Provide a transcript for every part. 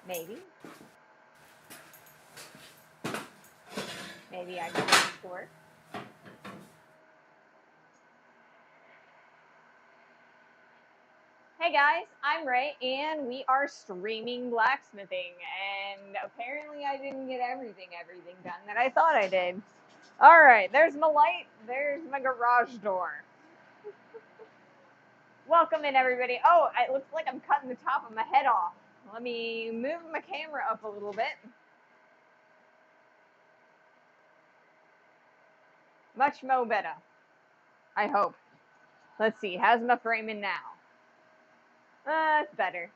Maybe. Maybe I can make it work. Hey guys, I'm Ray, and we are streaming blacksmithing, and apparently I didn't get everything done that I thought I did. Alright, there's my light, there's my garage door. Welcome in, everybody. Oh, it looks like I'm cutting the top of my head off. Let me move my camera up a little bit. Much mo better, I hope. Let's see, how's my framing now? It's better.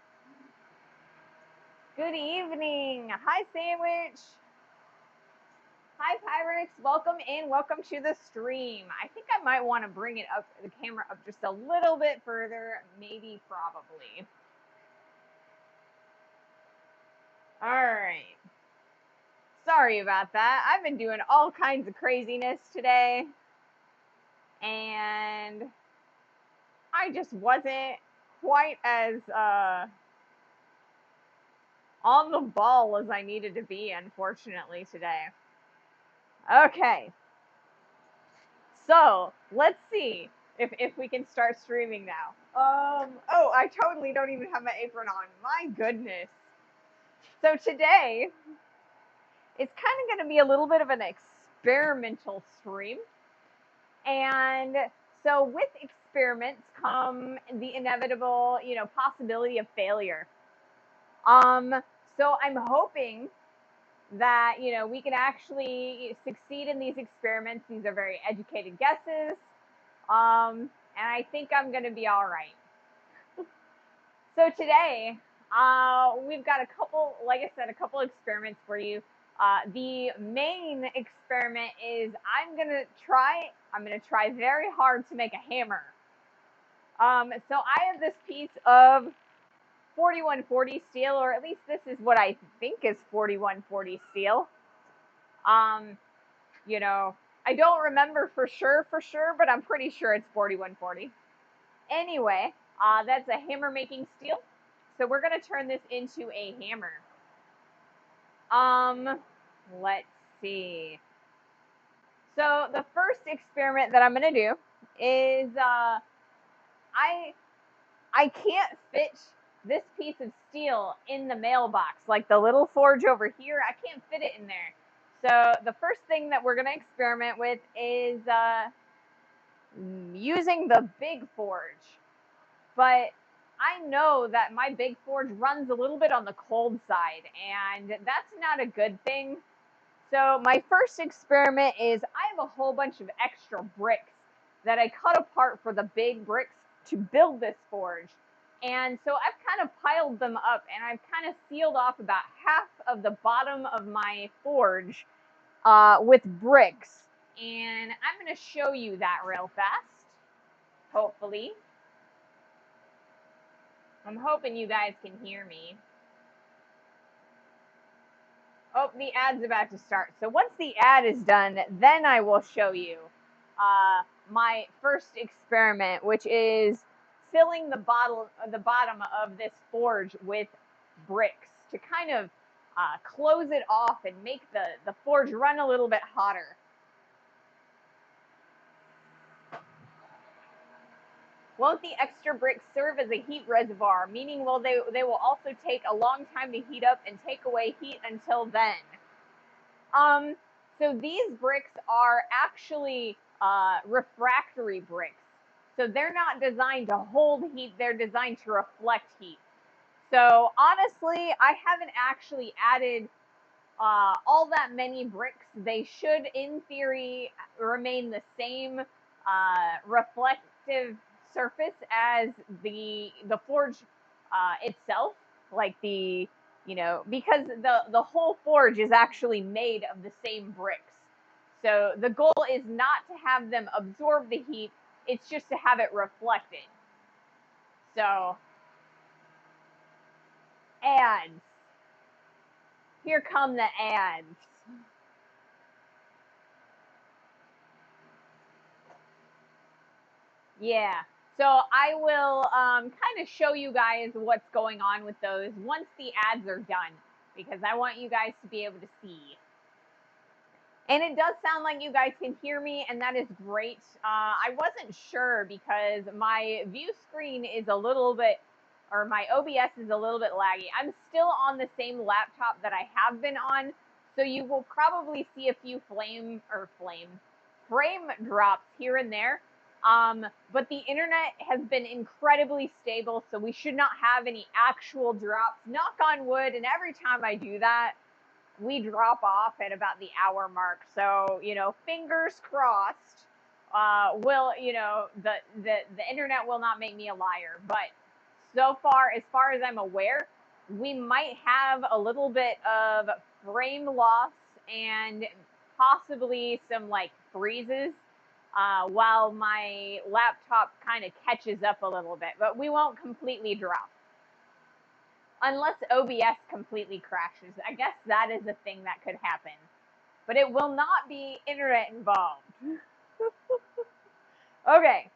Good evening. Hi, Sandwich. Hi, Pyrex. Welcome in. Welcome to the stream. I think I might want to bring it up, the camera up just a little bit further. Maybe, probably. All right. Sorry about that. I've been doing all kinds of craziness today. And I just wasn't quite as on the ball as I needed to be, unfortunately, today. Okay. So, let's see if we can start streaming now. Oh, I totally don't even have my apron on. My goodness. So today, it's kind of going to be a little bit of an experimental stream. And so with experiments come the inevitable, possibility of failure. So I'm hoping that, we can actually succeed in these experiments. These are very educated guesses. And I think I'm going to be all right. So today, we've got a couple, like I said, a couple experiments for you. The main experiment is I'm gonna try very hard to make a hammer. So I have this piece of 4140 steel, or at least this is what I think is 4140 steel. I don't remember for sure, but I'm pretty sure it's 4140. Anyway, that's a hammer making steel. So we're gonna turn this into a hammer. Let's see. So the first experiment that I'm gonna do is I can't fit this piece of steel in the mailbox, like the little forge over here. I can't fit it in there. So the first thing that we're gonna experiment with is using the big forge. But I know that my big forge runs a little bit on the cold side, and that's not a good thing. So my first experiment is I have a whole bunch of extra bricks that I cut apart for the big bricks to build this forge. And so I've kind of piled them up, and I've kind of sealed off about half of the bottom of my forge with bricks. And I'm going to show you that real fast, hopefully. I'm hoping you guys can hear me. Oh, the ad's about to start. So once the ad is done, then I will show you my first experiment, which is filling the bottom of this forge with bricks to kind of close it off and make the forge run a little bit hotter. Won't the extra bricks serve as a heat reservoir? Meaning, they will also take a long time to heat up and take away heat until then. So these bricks are actually refractory bricks. So they're not designed to hold heat, they're designed to reflect heat. So honestly, I haven't actually added all that many bricks. They should, in theory, remain the same reflective surface as the forge itself, like because the whole forge is actually made of the same bricks. So the goal is not to have them absorb the heat, it's just to have it reflected. So, ads. Here come the ads. Yeah. So I will kind of show you guys what's going on with those once the ads are done, because I want you guys to be able to see. And it does sound like you guys can hear me, and that is great. I wasn't sure because my view screen is a little bit, or my OBS is a little bit laggy. I'm still on the same laptop that I have been on, so you will probably see a few frame drops here and there. But the internet has been incredibly stable, so we should not have any actual drops. Knock on wood, and every time I do that, we drop off at about the hour mark. So, fingers crossed, the internet will not make me a liar. But so far, as far as I'm aware, we might have a little bit of frame loss and possibly some like freezes while my laptop kind of catches up a little bit, but we won't completely drop. Unless OBS completely crashes. I guess that is a thing that could happen. But it will not be internet involved. Okay,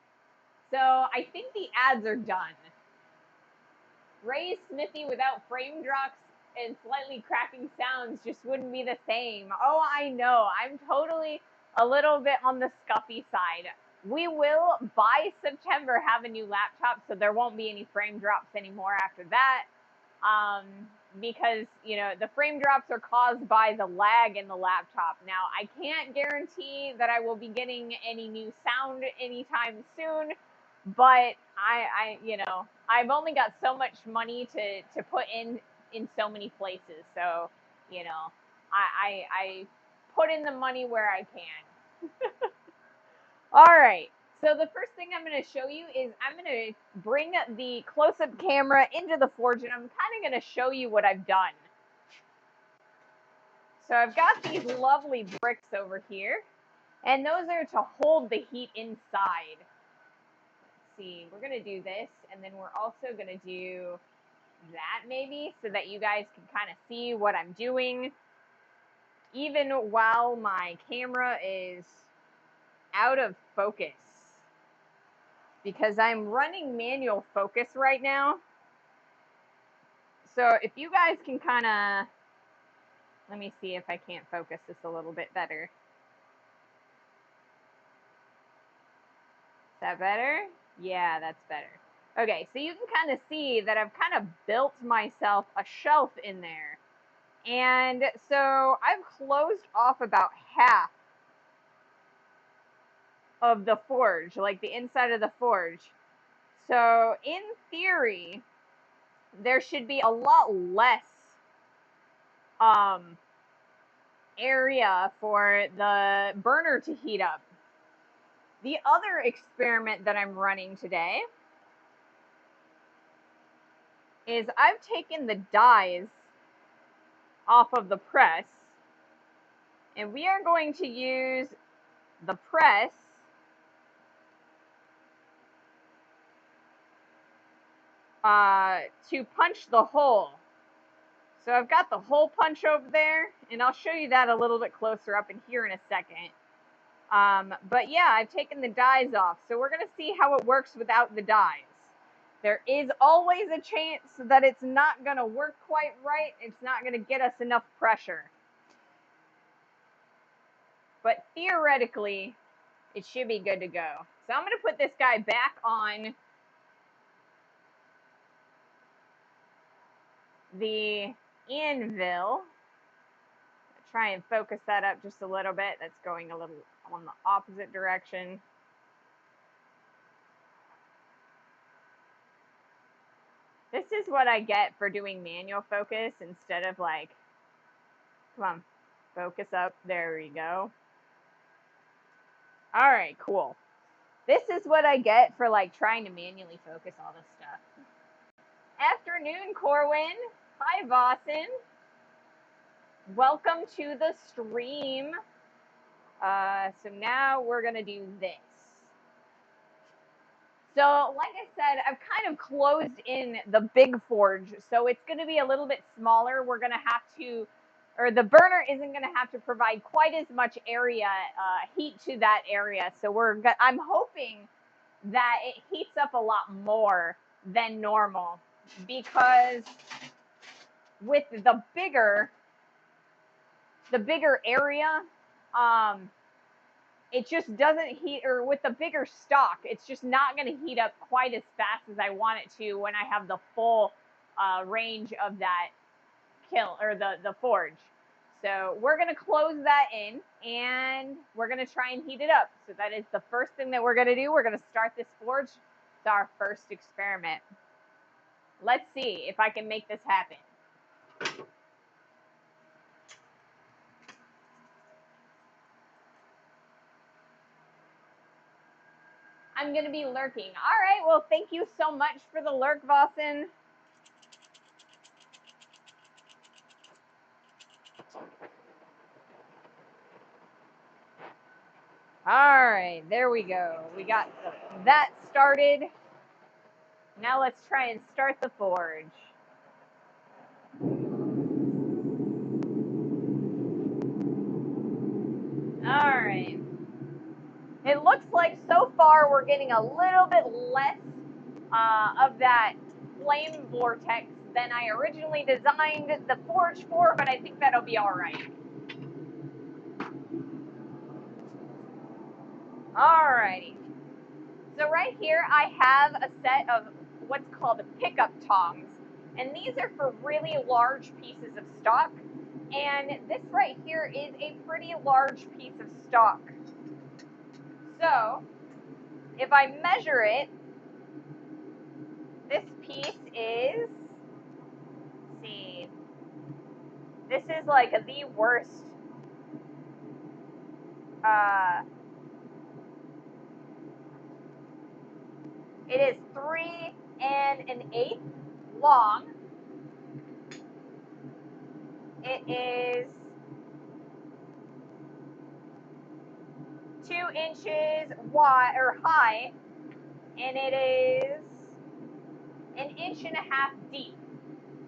so I think the ads are done. Ray's Smithy without frame drops and slightly cracking sounds just wouldn't be the same. Oh, I know. I'm totally a little bit on the scuffy side. We will, by September, have a new laptop, so there won't be any frame drops anymore after that. Because the frame drops are caused by the lag in the laptop. Now, I can't guarantee that I will be getting any new sound anytime soon, but I've only got so much money to put in so many places. So, I put in the money where I can. All right. So the first thing I'm going to show you is I'm going to bring the close-up camera into the forge, and I'm kind of going to show you what I've done. So I've got these lovely bricks over here, and those are to hold the heat inside. Let's see, we're going to do this, and then we're also going to do that maybe, so that you guys can kind of see what I'm doing, even while my camera is out of focus. Because I'm running manual focus right now. So if you guys can kind of, let me see if I can't focus this a little bit better. Is that better? Yeah, that's better. Okay, so you can kind of see that I've kind of built myself a shelf in there. And so I've closed off about half of the forge, like the inside of the forge. So in theory, there should be a lot less area for the burner to heat up. The other experiment that I'm running today is I've taken the dies off of the press, and we are going to use the press to punch the hole. So I've got the hole punch over there, and I'll show you that a little bit closer up in here in a second. But yeah, I've taken the dies off, so we're going to see how it works without the dies. There is always a chance that it's not going to work quite right. It's not going to get us enough pressure. But theoretically, it should be good to go. So I'm going to put this guy back on the anvil. Try and focus that up just a little bit. That's going a little on the opposite direction. This is what I get for doing manual focus instead of like, come on, focus up. There we go. All right, cool. This is what I get for like trying to manually focus all this stuff. Afternoon, Corwin. Hi, Vossen. Welcome to the stream. So now we're going to do this. So like I said, I've kind of closed in the big forge, so it's going to be a little bit smaller. We're going to have to, or the burner isn't going to have to provide quite as much area, heat to that area. So I'm hoping that it heats up a lot more than normal, because with the bigger area, it just doesn't heat, or with the bigger stock, it's just not going to heat up quite as fast as I want it to when I have the full range of that kiln, or the forge. So we're going to close that in, and we're going to try and heat it up. So that is the first thing that we're going to do. We're going to start this forge. It's our first experiment. Let's see if I can make this happen. I'm going to be lurking. All right, well, thank you so much for the lurk, Vossen. All right, there we go. We got that started. Now let's try and start the forge. All right. It looks like so far we're getting a little bit less of that flame vortex than I originally designed the forge for, but I think that'll be all right. All righty. So right here I have a set of what's called pickup tongs, and these are for really large pieces of stock, and this right here is a pretty large piece of stock. So if I measure it, this piece is, let's see, this is like the worst. It is 3 1/8 long. It is 2 inches wide or high, and it is 1.5 inches deep.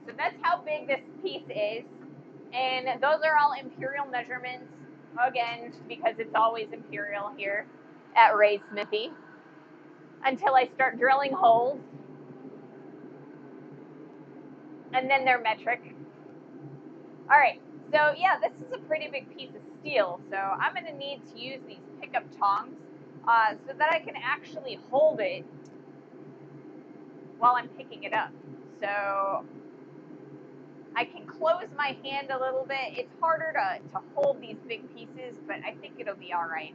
So that's how big this piece is. And those are all imperial measurements, again, because it's always imperial here at Ray's Smithy, until I start drilling holes, and then they're metric. All right, so yeah, this is a pretty big piece of steel, so I'm going to need to use these pickup tongs so that I can actually hold it while I'm picking it up. So I can close my hand a little bit. It's harder to hold these big pieces, but I think it'll be all right.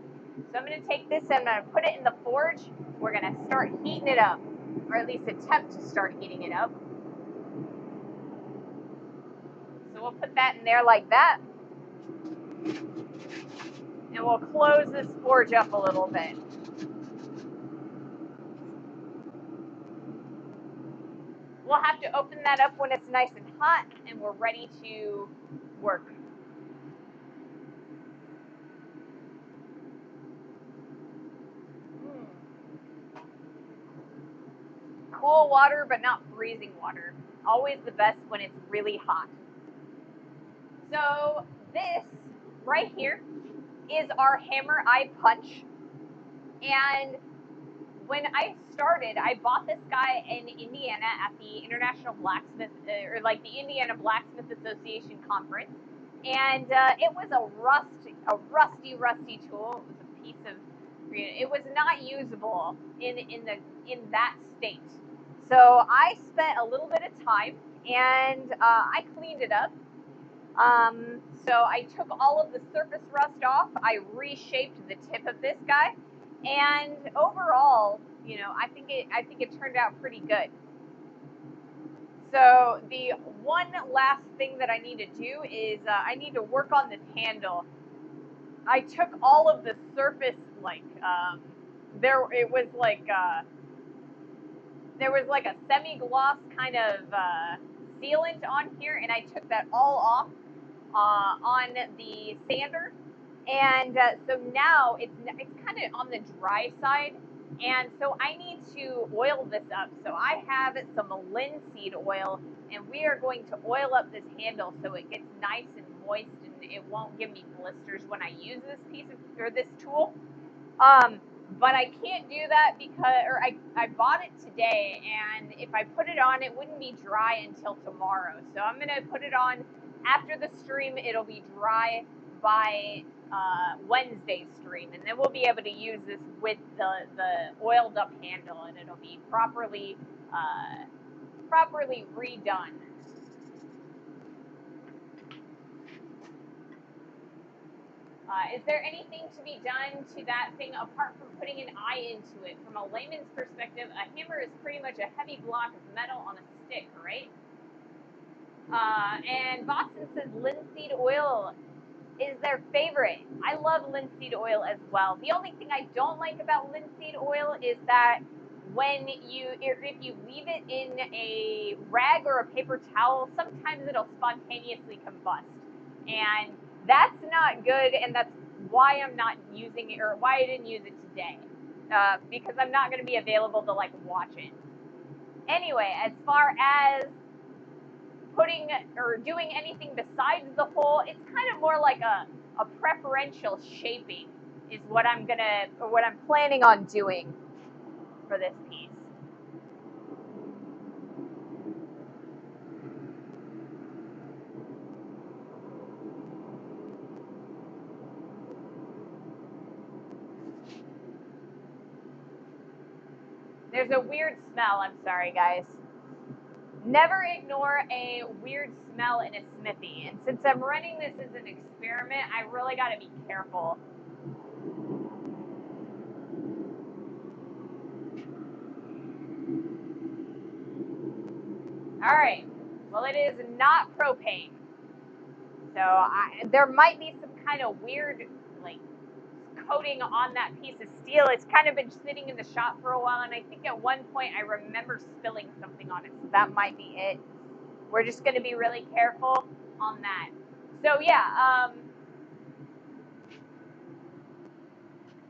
So I'm going to take this and I'm going to put it in the forge. We're going to start heating it up, or at least attempt to start heating it up. So we'll put that in there like that. And we'll close this forge up a little bit. We'll have to open that up when it's nice and hot and we're ready to work. Cool water, but not freezing water. Always the best when it's really hot. So this right here is our hammer eye punch. And when I started, I bought this guy in Indiana at the International Blacksmith, or like the Indiana Blacksmith Association conference. And it was a rusty tool. It was a piece of, it was not usable in that state. So I spent a little bit of time, and I cleaned it up. So I took all of the surface rust off. I reshaped the tip of this guy, and overall, I think it turned out pretty good. So the one last thing that I need to do is I need to work on this handle. I took all of the surface, like there was like a semi-gloss kind of sealant on here, and I took that all off on the sander, and so now it's kind of on the dry side, and so I need to oil this up. So I have some linseed oil, and we are going to oil up this handle so it gets nice and moist, and it won't give me blisters when I use this piece of, or this tool. but I can't do that because, or I bought it today, and if I put it on, it wouldn't be dry until tomorrow. So I'm gonna put it on after the stream. It'll be dry by Wednesday's stream, and then we'll be able to use this with the oiled up handle, and it'll be properly redone. Is there anything to be done to that thing apart from putting an eye into it? From a layman's perspective, a hammer is pretty much a heavy block of metal on a stick, right? And Boston says linseed oil is their favorite. I love linseed oil as well. The only thing I don't like about linseed oil is that if you leave it in a rag or a paper towel, sometimes it'll spontaneously combust. And that's not good, and that's why I'm not using it, or why I didn't use it today. Because I'm not going to be available to like watch it. Anyway, as far as putting or doing anything besides the hole, it's kind of more like a preferential shaping is what I'm planning on doing for this piece. There's a weird smell. I'm sorry, guys. Never ignore a weird smell in a smithy. And since I'm running this as an experiment, I really got to be careful. All right. Well, it is not propane. So there might be some kind of weird, like, coating on that piece of steel. It's kind of been sitting in the shop for a while, and I think at one point I remember spilling something on it, so that might be it. We're just going to be really careful on that. So yeah,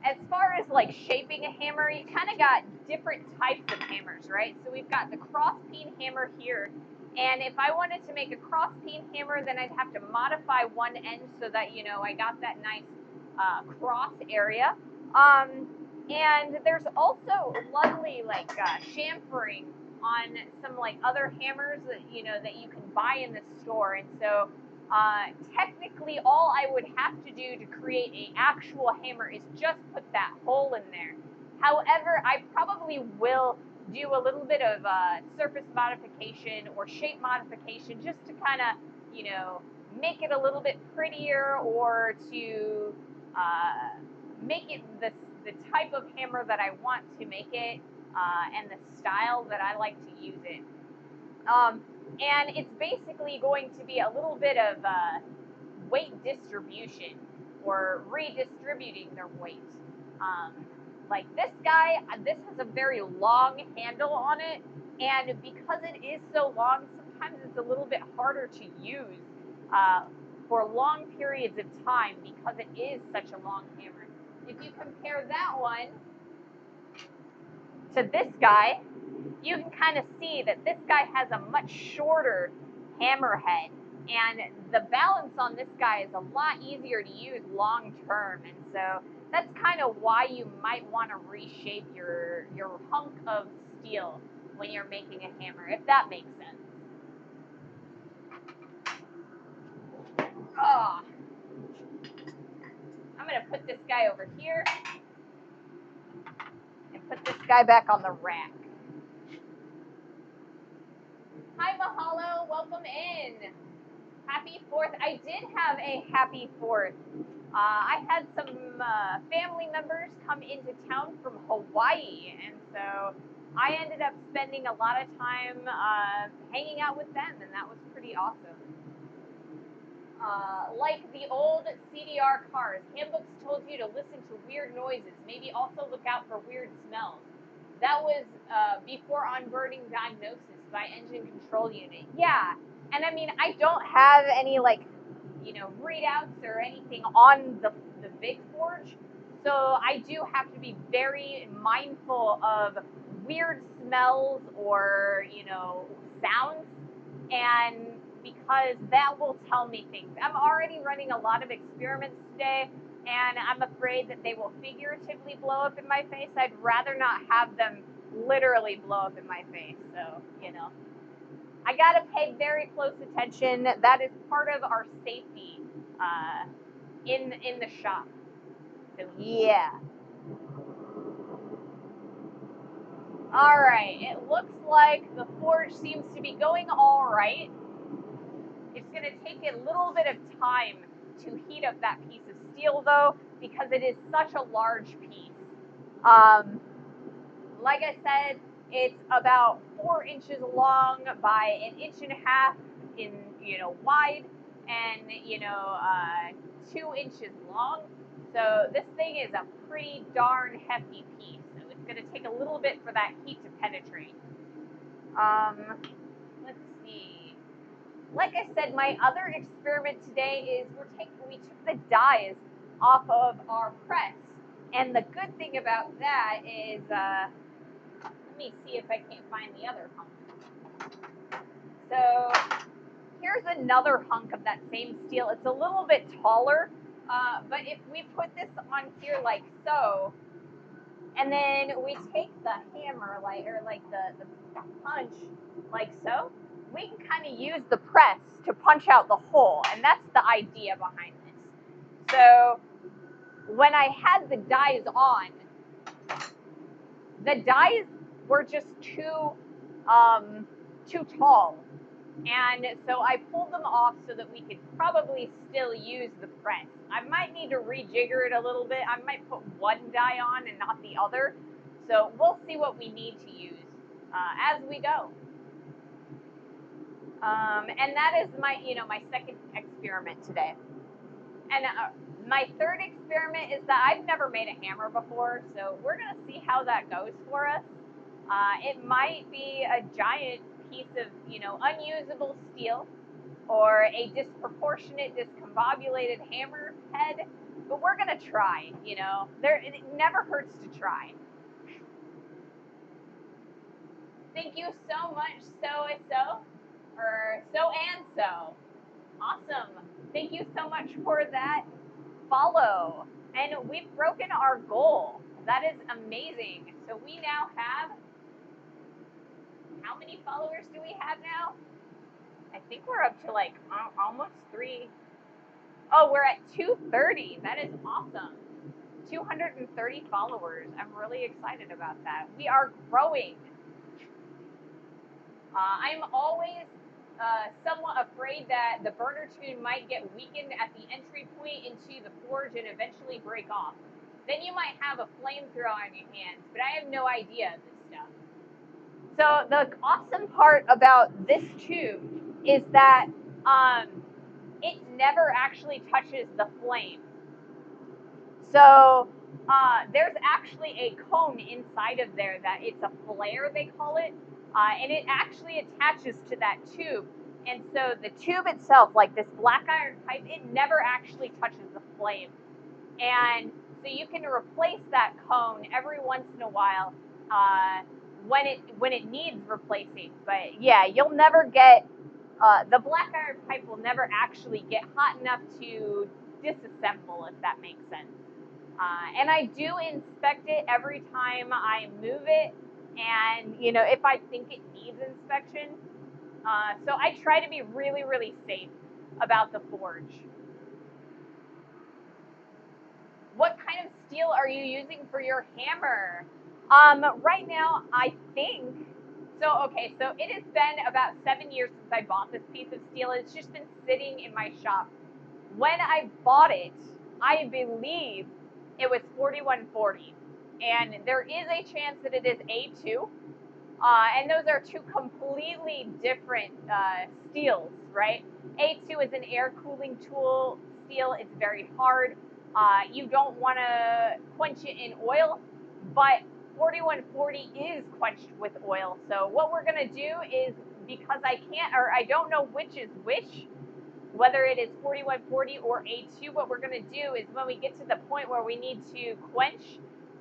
as far as like shaping a hammer, you kind of got different types of hammers, right? So we've got the cross peen hammer here, and if I wanted to make a cross peen hammer, then I'd have to modify one end so that I got that nice cross area. And there's also lovely like chamfering on some like other hammers that that you can buy in the store, and so technically all I would have to do to create an actual hammer is just put that hole in there. However, I probably will do a little bit of surface modification or shape modification just to kind of make it a little bit prettier, or to make it the type of hammer that I want to make it, and the style that I like to use it. And it's basically going to be a little bit of weight distribution, or redistributing their weight. Like this guy, this has a very long handle on it, and because it is so long, sometimes it's a little bit harder to use for long periods of time because it is such a long hammer. If you compare that one to this guy, you can kind of see that this guy has a much shorter hammerhead, and the balance on this guy is a lot easier to use long term, and so that's kind of why you might want to reshape your hunk of steel when you're making a hammer, if that makes sense. Oh, I'm gonna put this guy over here and put this guy back on the rack. Hi Mahalo, welcome in. Happy 4th. I did have a happy 4th. I had some family members come into town from Hawaii, and so I ended up spending a lot of time hanging out with them, and that was pretty awesome. Like the old CDR cars, handbooks told you to listen to weird noises, maybe also look out for weird smells. That was before onboarding diagnosis by engine control unit. Yeah, and I mean, I don't have any like readouts or anything on the big forge, so I do have to be very mindful of weird smells or sounds, and because that will tell me things. I'm already running a lot of experiments today, and I'm afraid that they will figuratively blow up in my face. I'd rather not have them literally blow up in my face. So, I gotta pay very close attention. That is part of our safety in the shop. So yeah. All right. It looks like the forge seems to be going all right. It's gonna take a little bit of time to heat up that piece of steel, though, because it is such a large piece. Like I said, it's about 4 inches long by 1.5 inches wide, and 2 inches long. So this thing is a pretty darn hefty piece. So it's going to take a little bit for that heat to penetrate. Let's see. Like I said, my other experiment today is we took the dies off of our press, and the good thing about that is let me see if I can't find the other hunk. So here's another hunk of that same steel. It's a little bit taller, but if we put this on here like so, and then we take the hammer, the punch, like so, we can kind of use the press to punch out the hole, and that's the idea behind this. So when I had the dies on, the dies were just too tall, and so I pulled them off so that we could probably still use the press. I might need to rejigger it a little bit. I might put one die on and not the other, so we'll see what we need to use as we go. And that is my second experiment today. And my third experiment is that I've never made a hammer before, so we're going to see how that goes for us. It might be a giant piece of, unusable steel, or a disproportionate, discombobulated hammer head, but we're going to try, it never hurts to try. Thank you so much, so and so. Awesome. Thank you so much for that follow. And we've broken our goal. That is amazing. So we now have, how many followers do we have now? I think we're up to like almost 3. Oh, we're at 230. That is awesome. 230 followers. I'm really excited about that. We are growing. I'm always somewhat afraid that the burner tune might get weakened at the entry point into the forge and eventually break off. Then you might have a flamethrower on your hands, but I have no idea of this stuff. So the awesome part about this tube is that it never actually touches the flame. So there's actually a cone inside of there that it's a flare, they call it, and it actually attaches to that tube. And so the tube itself, like this black iron pipe, it never actually touches the flame. And so you can replace that cone every once in a while when it needs replacing. But yeah, you'll never get the black iron pipe will never actually get hot enough to disassemble, if that makes sense. And I do inspect it every time I move it, and if I think it needs inspection. So I try to be really, really safe about the forge. What kind of steel are you using for your hammer? Right now, I think, so it has been about 7 years since I bought this piece of steel. It's just been sitting in my shop. When I bought it, I believe it was 4140, and there is a chance that it is A2, and those are two completely different steels, right? A2 is an air cooling tool steel. It's very hard. You don't want to quench it in oil, but 4140 is quenched with oil. So what we're going to do is, because I don't know which is which, whether it is 4140 or A2, what we're going to do is when we get to the point where we need to quench,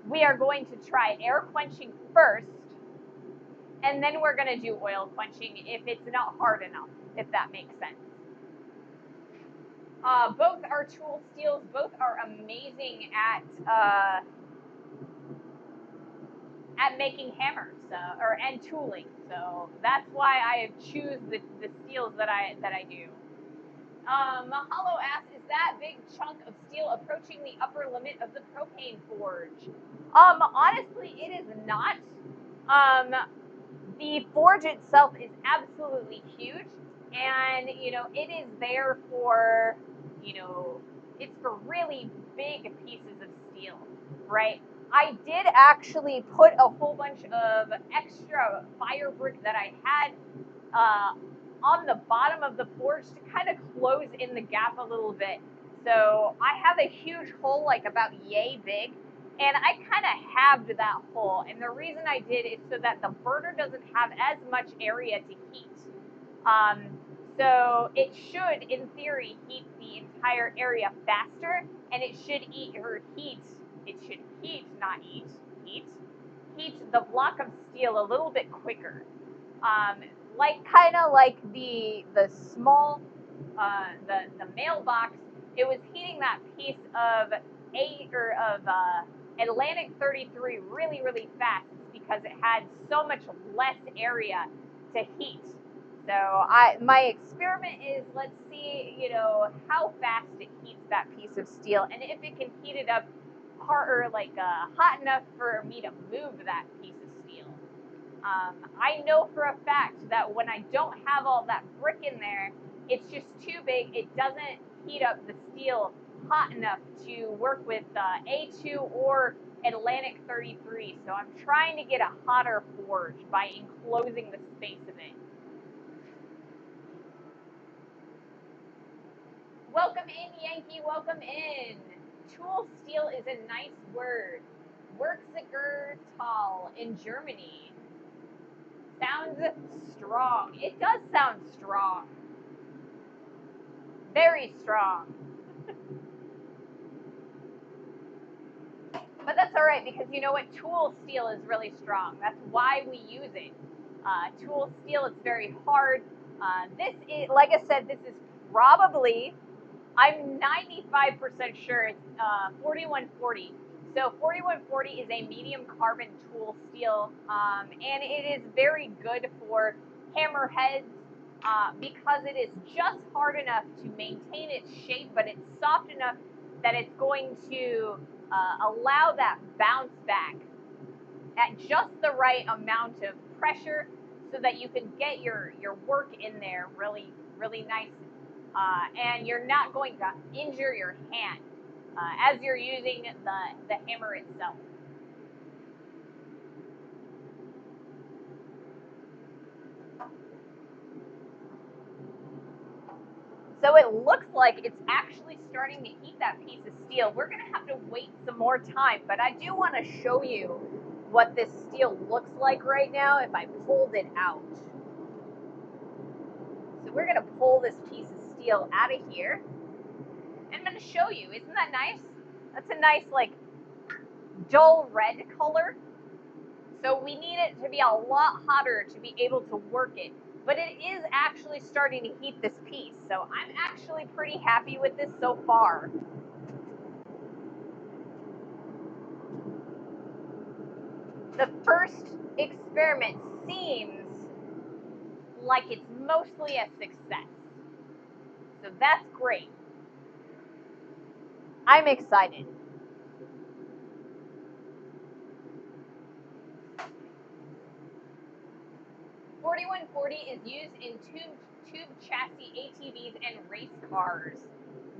we are going to try air quenching first, and then we're going to do oil quenching if it's not hard enough, if that makes sense. Both are tool steels. Both are amazing at making hammers and tooling. So that's why I choose the steels that I do. Hollow asks, is that big chunk of steel approaching the upper limit of the propane forge? Honestly, it is not. Um, the forge itself is absolutely huge, and it is there for, you know, it's for really big pieces of steel, right? I did actually put a whole bunch of extra fire brick that I had uh, on the bottom of the forge to kind of close in the gap a little bit. So I have a huge hole, like about yay big, and I kind of halved that hole. And the reason I did is so that the burner doesn't have as much area to heat. Um, so it should, in theory, heat the entire area faster, and it should eat or heat. It should heat, not eat. Heat the block of steel a little bit quicker. Like kind of like the small the mailbox, it was heating that piece of Atlantic 33 really fast because it had so much less area to heat. So my experiment is, let's see, how fast it heats that piece of steel, and if it can heat it up hot enough for me to move that piece of steel. I know for a fact that when I don't have all that brick in there, it's just too big. It doesn't heat up the steel hot enough to work with A2 or Atlantic 33. So I'm trying to get a hotter forge by enclosing the space of it. Welcome in, Yankee. Welcome in. Tool steel is a nice word. Werkzeugmetall in Germany. Sounds strong. It does sound strong. Very strong. But that's all right, because you know what? Tool steel is really strong. That's why we use it. Tool steel, it's very hard. This is, like I said, this is probably, I'm 95% sure it's 4140. So 4140 is a medium carbon tool steel, and it is very good for hammerheads because it is just hard enough to maintain its shape, but it's soft enough that it's going to allow that bounce back at just the right amount of pressure so that you can get your work in there really nice, and you're not going to injure your hand as you're using the hammer itself. So it looks like it's actually starting to heat that piece of steel. We're going to have to wait some more time, but I do want to show you what this steel looks like right now if I pulled it out. So we're going to pull this piece of steel out of here. And I'm going to show you. Isn't that nice? That's a nice, like, dull red color. So we need it to be a lot hotter to be able to work it. But it is actually starting to heat this piece. So I'm actually pretty happy with this so far. The first experiment seems like it's mostly a success. So that's great. I'm excited. "4140 is used in tube chassis ATVs and race cars."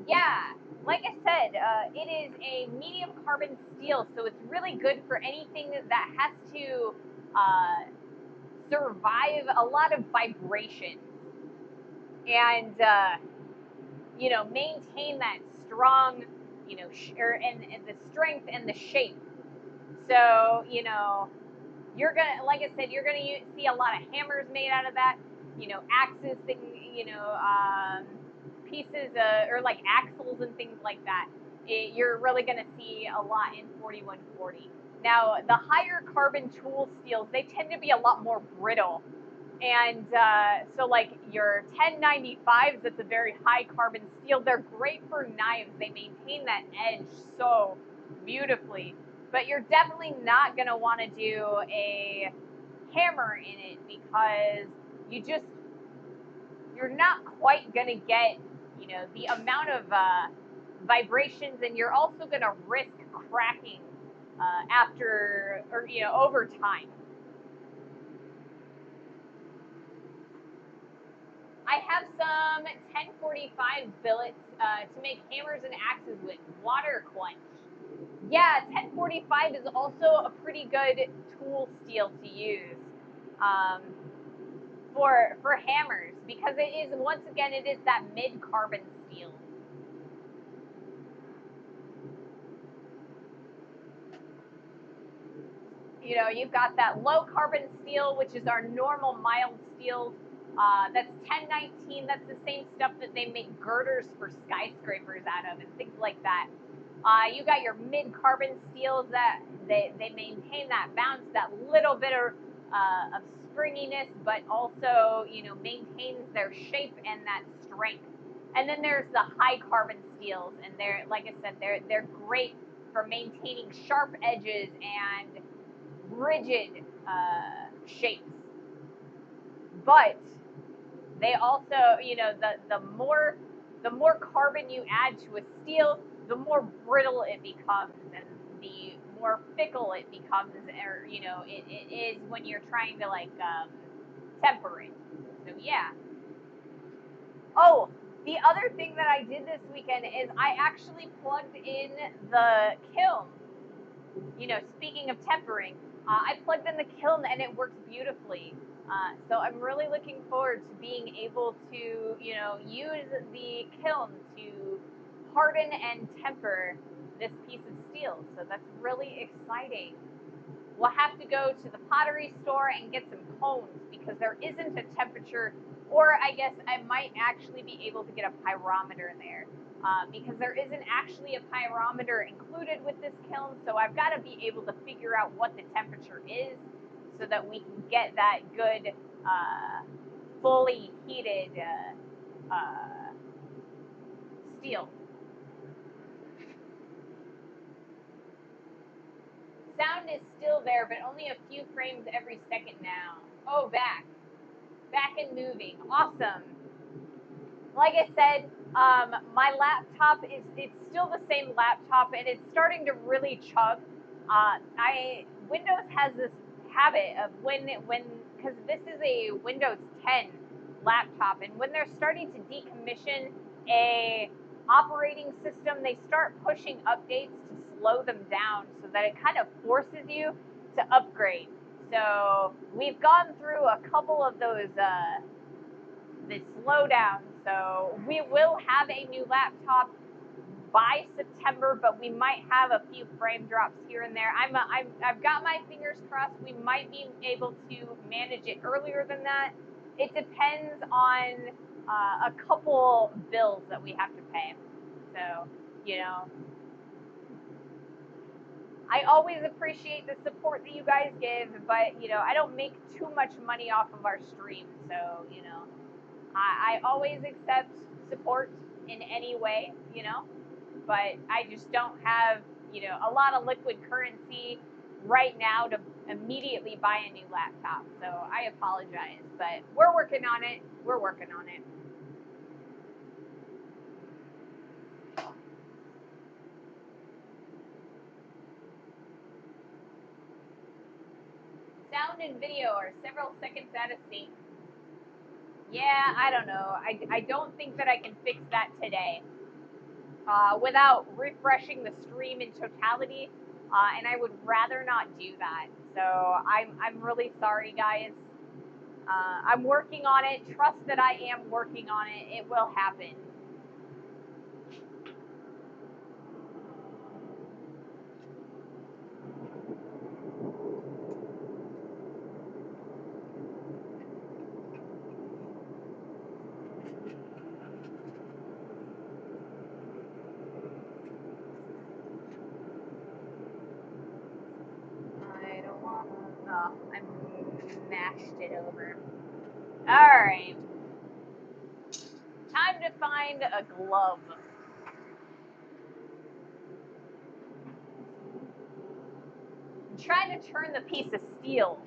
Yeah, like I said, it is a medium carbon steel, so it's really good for anything that has to survive a lot of vibration and maintain that strong, and the strength and the shape. So you're gonna, like I said, you're gonna see a lot of hammers made out of that. Axes, pieces or like axles and things like that. You're really gonna see a lot in 4140. Now, the higher carbon tool steels, they tend to be a lot more brittle. And so like your 1095s, that's a very high carbon steel. They're great for knives. They maintain that edge so beautifully. But you're definitely not going to want to do a hammer in it because you just, you're not quite going to get, the amount of vibrations, and you're also going to risk cracking after, or, over time. I have some 1045 billets to make hammers and axes with water quench. Yeah, 1045 is also a pretty good tool steel to use um, for hammers because it is, once again, it is that mid carbon steel. You've got that low carbon steel, which is our normal mild steel. That's 1019. That's the same stuff that they make girders for skyscrapers out of and things like that. You got your mid carbon steels that they maintain that bounce, that little bit of springiness, but also maintains their shape and that strength. And then there's the high carbon steels, and they're, like I said, they're great for maintaining sharp edges and rigid shapes. But they also, the more carbon you add to a steel, the more brittle it becomes, and the more fickle it becomes, or it is when you're trying to like temper it. So yeah. Oh, the other thing that I did this weekend is I actually plugged in the kiln. Speaking of tempering, I plugged in the kiln and it works beautifully. So I'm really looking forward to being able to, use the kiln to harden and temper this piece of steel. So that's really exciting. We'll have to go to the pottery store and get some cones because there isn't a temperature, or I guess I might actually be able to get a pyrometer there. Because there isn't actually a pyrometer included with this kiln, so I've got to be able to figure out what the temperature is so that we can get that good, fully heated steel. Sound is still there, but only a few frames every second now. Oh, back and moving. Awesome. Like I said, my laptop it's still the same laptop, and it's starting to really chug. I Windows has this habit of when because this is a Windows 10 laptop, and when they're starting to decommission a operating system, they start pushing updates to slow them down so that it kind of forces you to upgrade. So we've gone through a couple of those the slowdown. So we will have a new laptop by September, but we might have a few frame drops here and there. I've got my fingers crossed. We might be able to manage it earlier than that. It depends on a couple bills that we have to pay. So, I always appreciate the support that you guys give, but I don't make too much money off of our stream, so I always accept support in any way, but I just don't have, a lot of liquid currency right now to immediately buy a new laptop. So I apologize, but we're working on it. We're working on it. Sound and video are several seconds out of sync. Yeah, I don't know. I don't think that I can fix that today. Without refreshing the stream in totality, and I would rather not do that. So I'm really sorry, guys. I'm working on it. Trust that I am working on it. It will happen. I don't want. Oh, I mashed it over. Alright. Time to find a glove. I'm trying to turn the piece of steel.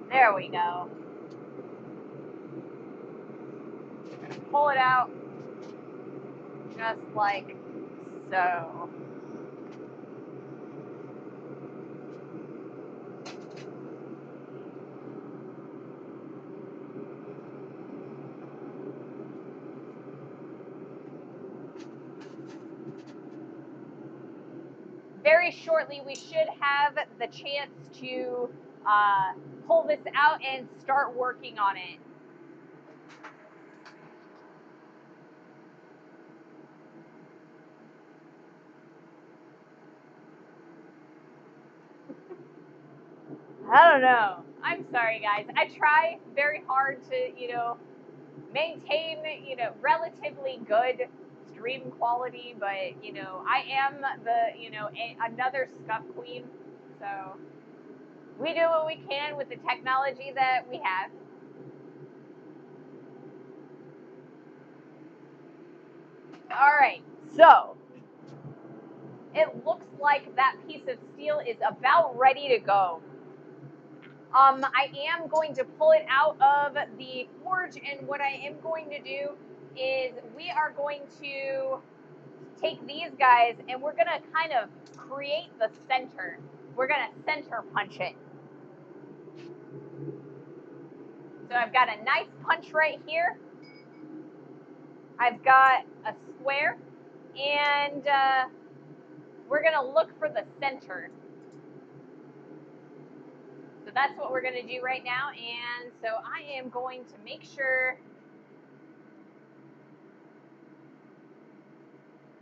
There we go. Pull it out. Just like so. Very shortly, we should have the chance to pull this out and start working on it. I don't know. I'm sorry, guys. I try very hard to, maintain, relatively good stream quality, but, I am another scuff queen. So we do what we can with the technology that we have. All right, so it looks like that piece of steel is about ready to go. I am going to pull it out of the forge, and what I am going to do is we are going to take these guys and we're going to kind of create the center. We're going to center punch it. So I've got a nice punch right here. I've got a square, and we're going to look for the center. So that's what we're going to do right now. And so I am going to make sure.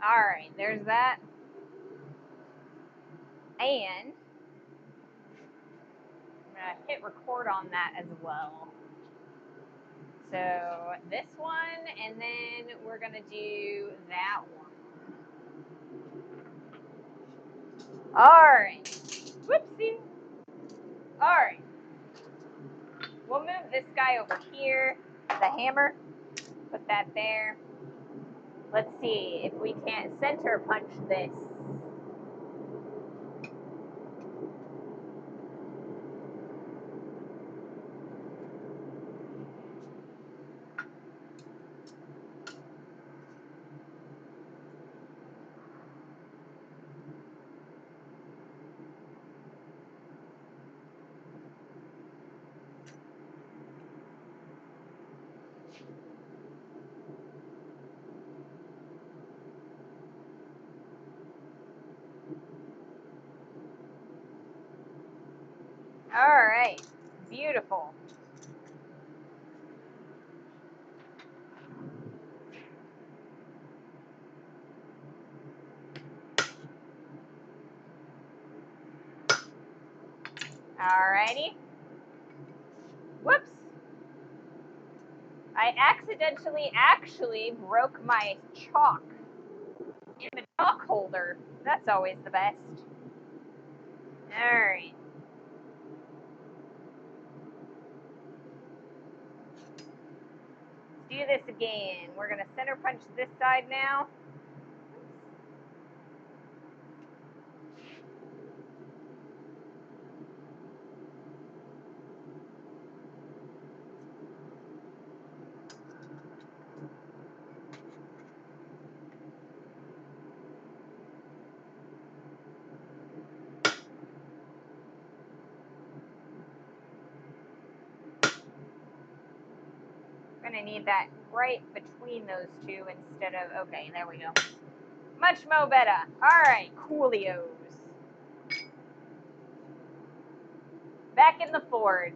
All right, there's that. And I'm going to hit record on that as well. So this one, and then we're going to do that one. All right. Whoopsie. All right. We'll move this guy over here. The hammer. Put that there. Let's see if we can't center punch this. All right. Beautiful. Alrighty. Whoops. I accidentally actually broke my chalk in the chalk holder. That's always the best. Alright. Let's do this again. We're going to center punch this side now. We're going to need that right between those two instead of, okay, there we go. Much mo better. Alright, coolios. Back in the forge.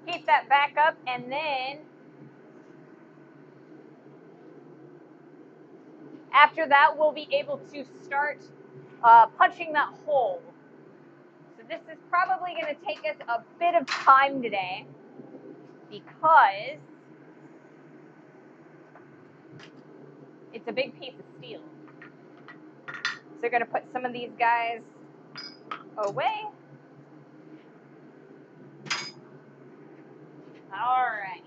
Keep that back up, and then after that we'll be able to start punching that hole. So this is probably going to take us a bit of time today because it's a big piece of steel. So we're going to put some of these guys away. Alright.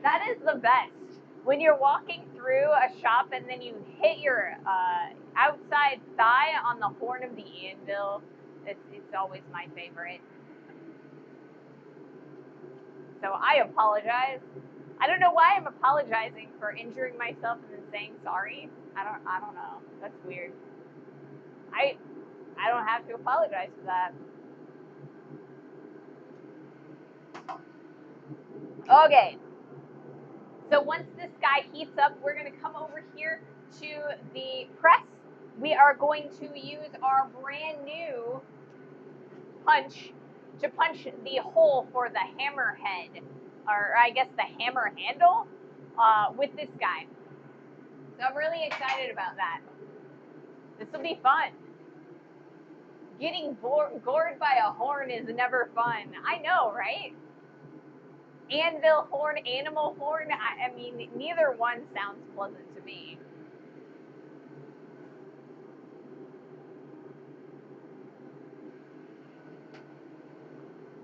That is the best. When you're walking through a shop and then you hit your outside thigh on the horn of the anvil, it's always my favorite. So I apologize. I don't know why I'm apologizing for injuring myself and then saying sorry. I don't know. That's weird. I don't have to apologize for that. Okay. So once this guy heats up, we're going to come over here to the press. We are going to use our brand new punch to punch the hole for the hammer head, or I guess the hammer handle, with this guy. So I'm really excited about that. This will be fun. Getting gored by a horn is never fun. I know, right? Anvil horn, animal horn, I mean, neither one sounds pleasant to me.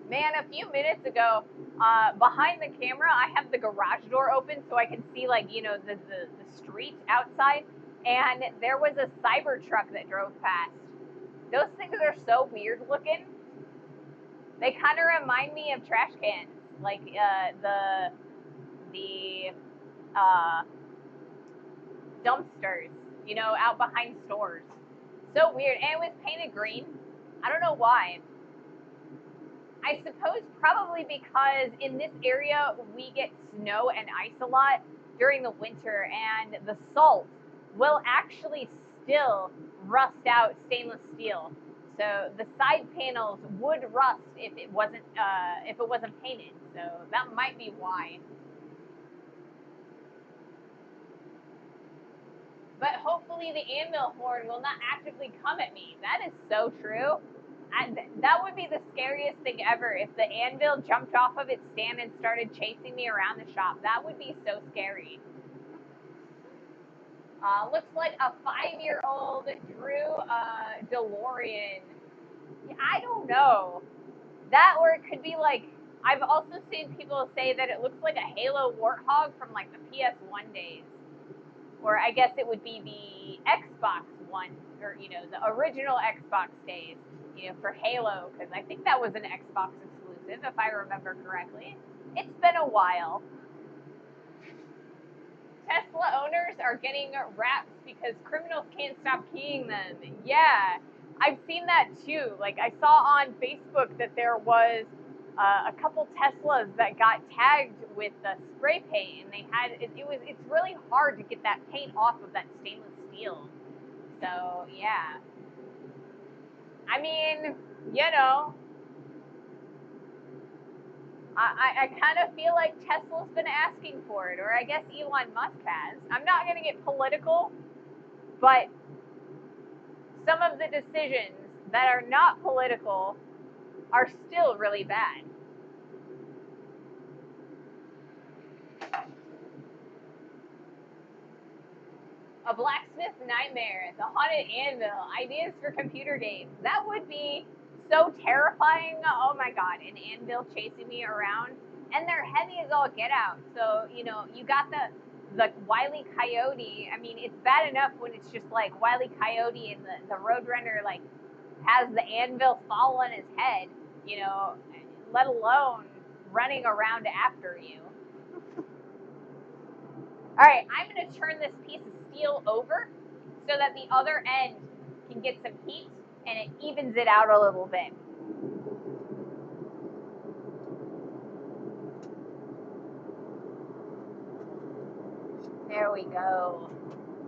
Man, a few minutes ago, behind the camera, I have the garage door open so I can see, like, you know, the street outside, and there was a Cybertruck that drove past. Those things are so weird looking. They kind of remind me of trash cans, like the dumpsters, you know, out behind stores. So weird, and it was painted green. I don't know why. I suppose probably because in this area we get snow and ice a lot during the winter, and the salt will actually still rust out stainless steel. So the side panels would rust if it wasn't painted. So that might be why. But hopefully the anvil horn will not actively come at me. That is so true. That would be the scariest thing ever if the anvil jumped off of its stand and started chasing me around the shop. That would be so scary. Looks like a 5-year-old drew a DeLorean. I don't know. That, or it could be like, I've also seen people say that it looks like a Halo Warthog from like the PS1 days. Or I guess it would be the Xbox One, or, you know, the original Xbox days, you know, for Halo, because I think that was an Xbox exclusive, if I remember correctly. It's been a while. Tesla owners are getting raps because criminals can't stop keying them. Yeah, I've seen that too. Like, I saw on Facebook that there was a couple Teslas that got tagged with spray paint, and they had it's really hard to get that paint off of that stainless steel. So yeah, I mean, you know, I kind of feel like Tesla's been asking for it, or I guess Elon Musk has. I'm not gonna get political, but some of the decisions that are not political are still really bad. A blacksmith nightmare, the haunted anvil, ideas for computer games. That would be so terrifying. Oh my god, an anvil chasing me around. And they're heavy as all get out. So, you know, you got the Wile E. Coyote. I mean, it's bad enough when it's just like Wile E. Coyote and the Roadrunner, like, has the anvil fall on his head, you know, let alone running around after you. All right, I'm going to turn this piece of steel over so that the other end can get some heat and it evens it out a little bit. There we go.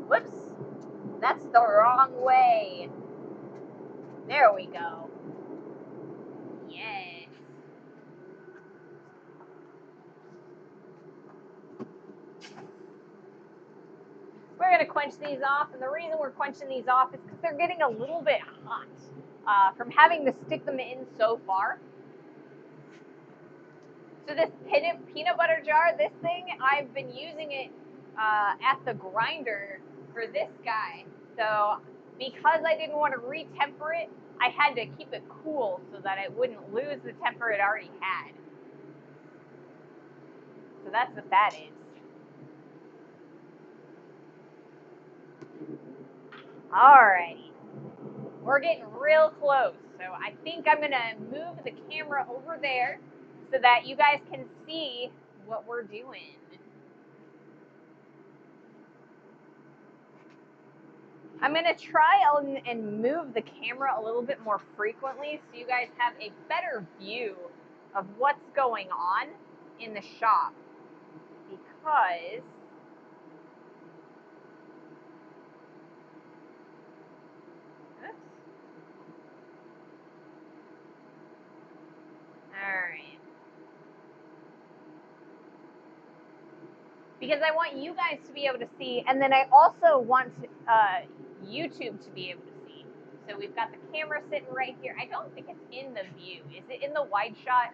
Whoops, that's the wrong way. There we go. Yes. going to quench these off, and the reason we're quenching these off is because they're getting a little bit hot from having to stick them in so far. So this peanut butter jar, this thing, I've been using it at the grinder for this guy. So because I didn't want to re-temper it, I had to keep it cool so that it wouldn't lose the temper it already had. So that's what that is. Alrighty. We're getting real close. So I think I'm going to move the camera over there so that you guys can see what we're doing. I'm going to try and move the camera a little bit more frequently so you guys have a better view of what's going on in the shop. Because Alright. Because I want you guys to be able to see, and then I also want YouTube to be able to see. So we've got the camera sitting right here. I don't think it's in the view. Is it in the wide shot?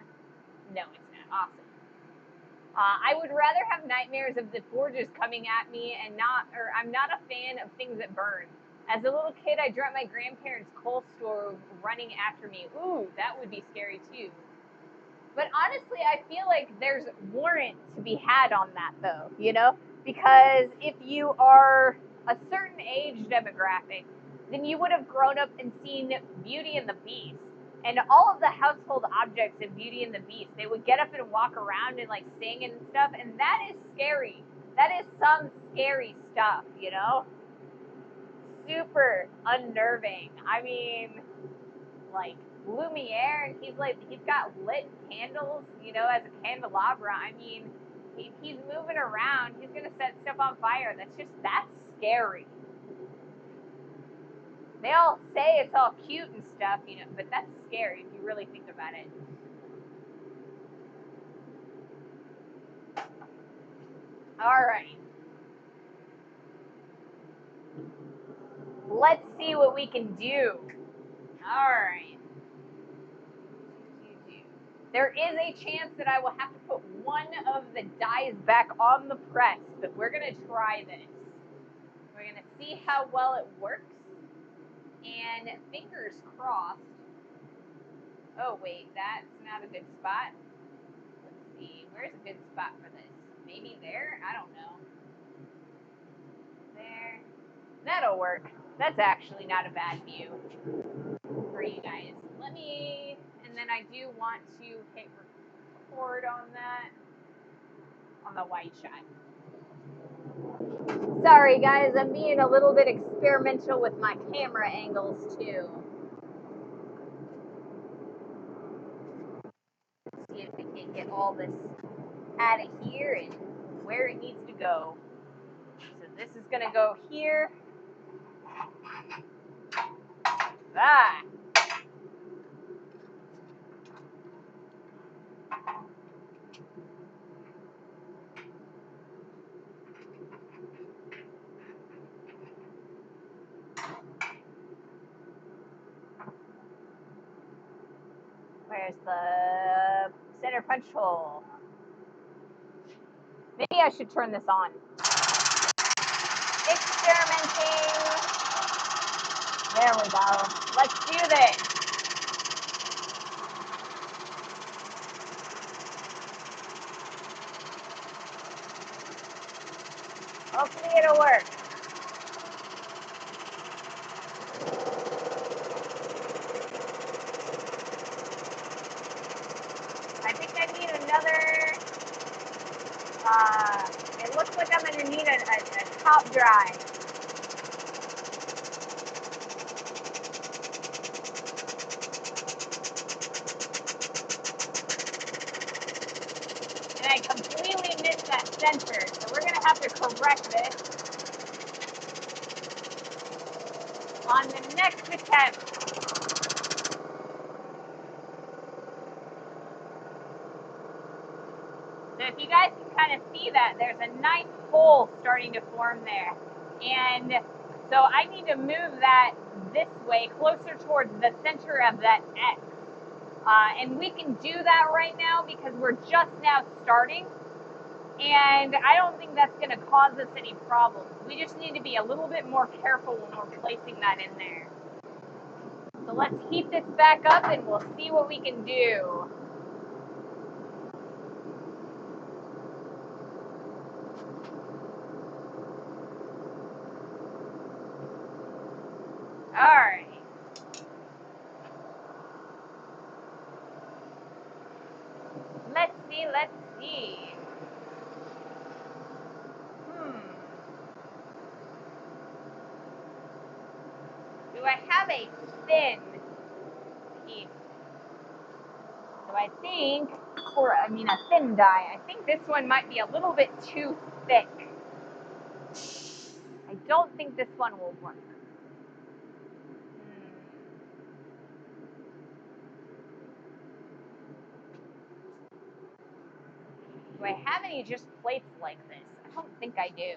No, it's not. Awesome. I would rather have nightmares of the forges coming at me and I'm not a fan of things that burn. As a little kid, I dreamt my grandparents' coal store running after me. Ooh, that would be scary too. But honestly, I feel like there's warrant to be had on that though, you know? Because if you are a certain age demographic, then you would have grown up and seen Beauty and the Beast. And all of the household objects in Beauty and the Beast, they would get up and walk around and like sing and stuff, and that is scary. That is some scary stuff, you know? Super unnerving. I mean, like Lumiere, he's got lit candles, you know, as a candelabra. I mean, he's moving around, he's gonna set stuff on fire. That's scary. They all say it's all cute and stuff, you know, but that's scary if you really think about it. All right. Let's see what we can do. All right. There is a chance that I will have to put one of the dies back on the press, but we're going to try this. We're going to see how well it works. And fingers crossed. Oh, wait, that's not a good spot. Let's see. Where's a good spot for this? Maybe there? I don't know. There. That'll work. That's actually not a bad view for you guys. And then I do want to hit record on that, on the white shot. Sorry guys, I'm being a little bit experimental with my camera angles too. Let's see if we can get all this out of here and where it needs to go. So this is gonna go here. Ah. Where's the center punch hole? Maybe I should turn this on. Experimenting. There we go. Let's do this. Hopefully it'll work. I think I need another, it looks like I'm gonna need a top dry. And I completely missed that center, so we're gonna have to correct this on the next attempt. So if you guys can kind of see that, there's a nice hole starting to form there. And so I need to move that this way, closer towards the center of that X. And we can do that right now because we're just now starting. And I don't think that's going to cause us any problems. We just need to be a little bit more careful when we're placing that in there. So let's heat this back up and we'll see what we can do. All right. Let's see. Do I have a thin piece? So I think, a thin die. I think this one might be a little bit too thick. I don't think this one will work. Do I have any just plates like this? I don't think I do.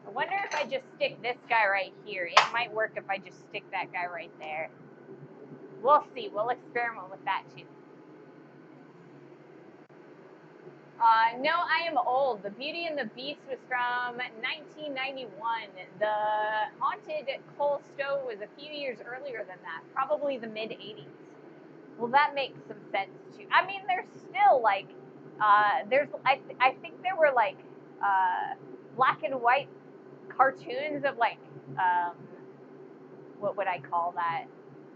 I wonder if I just stick this guy right here. It might work if I just stick that guy right there. We'll see. We'll experiment with that too. No, I am old. The Beauty and the Beast was from 1991. The Haunted Coal Stove was a few years earlier than that, probably the mid 80s. Well, that makes some sense too. I mean, there's still like, I think there were like black and white cartoons of like, what would I call that?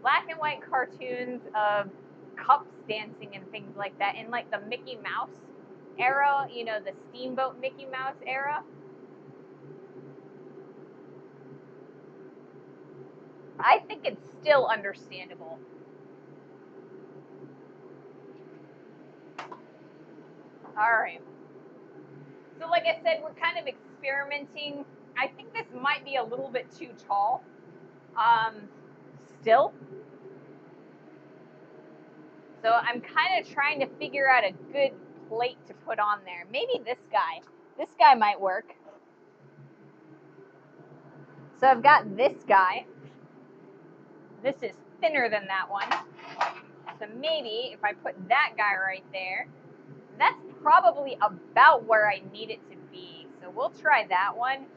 Black and white cartoons of cups dancing and things like that in like the Mickey Mouse era, the Steamboat Mickey Mouse era. I think it's still understandable. All right. So like I said, we're kind of experimenting. I think this might be a little bit too tall. Still. So I'm kind of trying to figure out a good plate to put on there. Maybe this guy. This guy might work. So I've got this guy. This is thinner than that one. So maybe if I put that guy right there, that's probably about where I need it to be. So we'll try that one.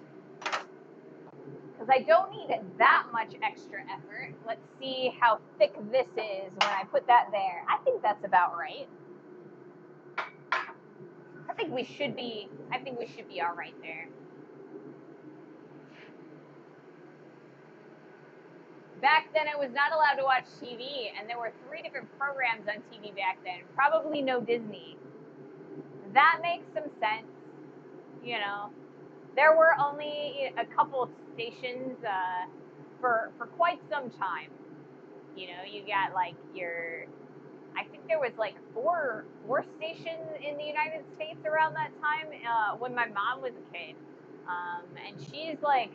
Because I don't need that much extra effort. Let's see how thick this is when I put that there. I think that's about right. I think we should be all right there. Back then, I was not allowed to watch TV, and there were 3 different programs on TV back then. Probably no Disney. That makes some sense. There were only a couple of stations for quite some time. You got like I think there was like four stations in the United States around that time when my mom was a kid, and she's like,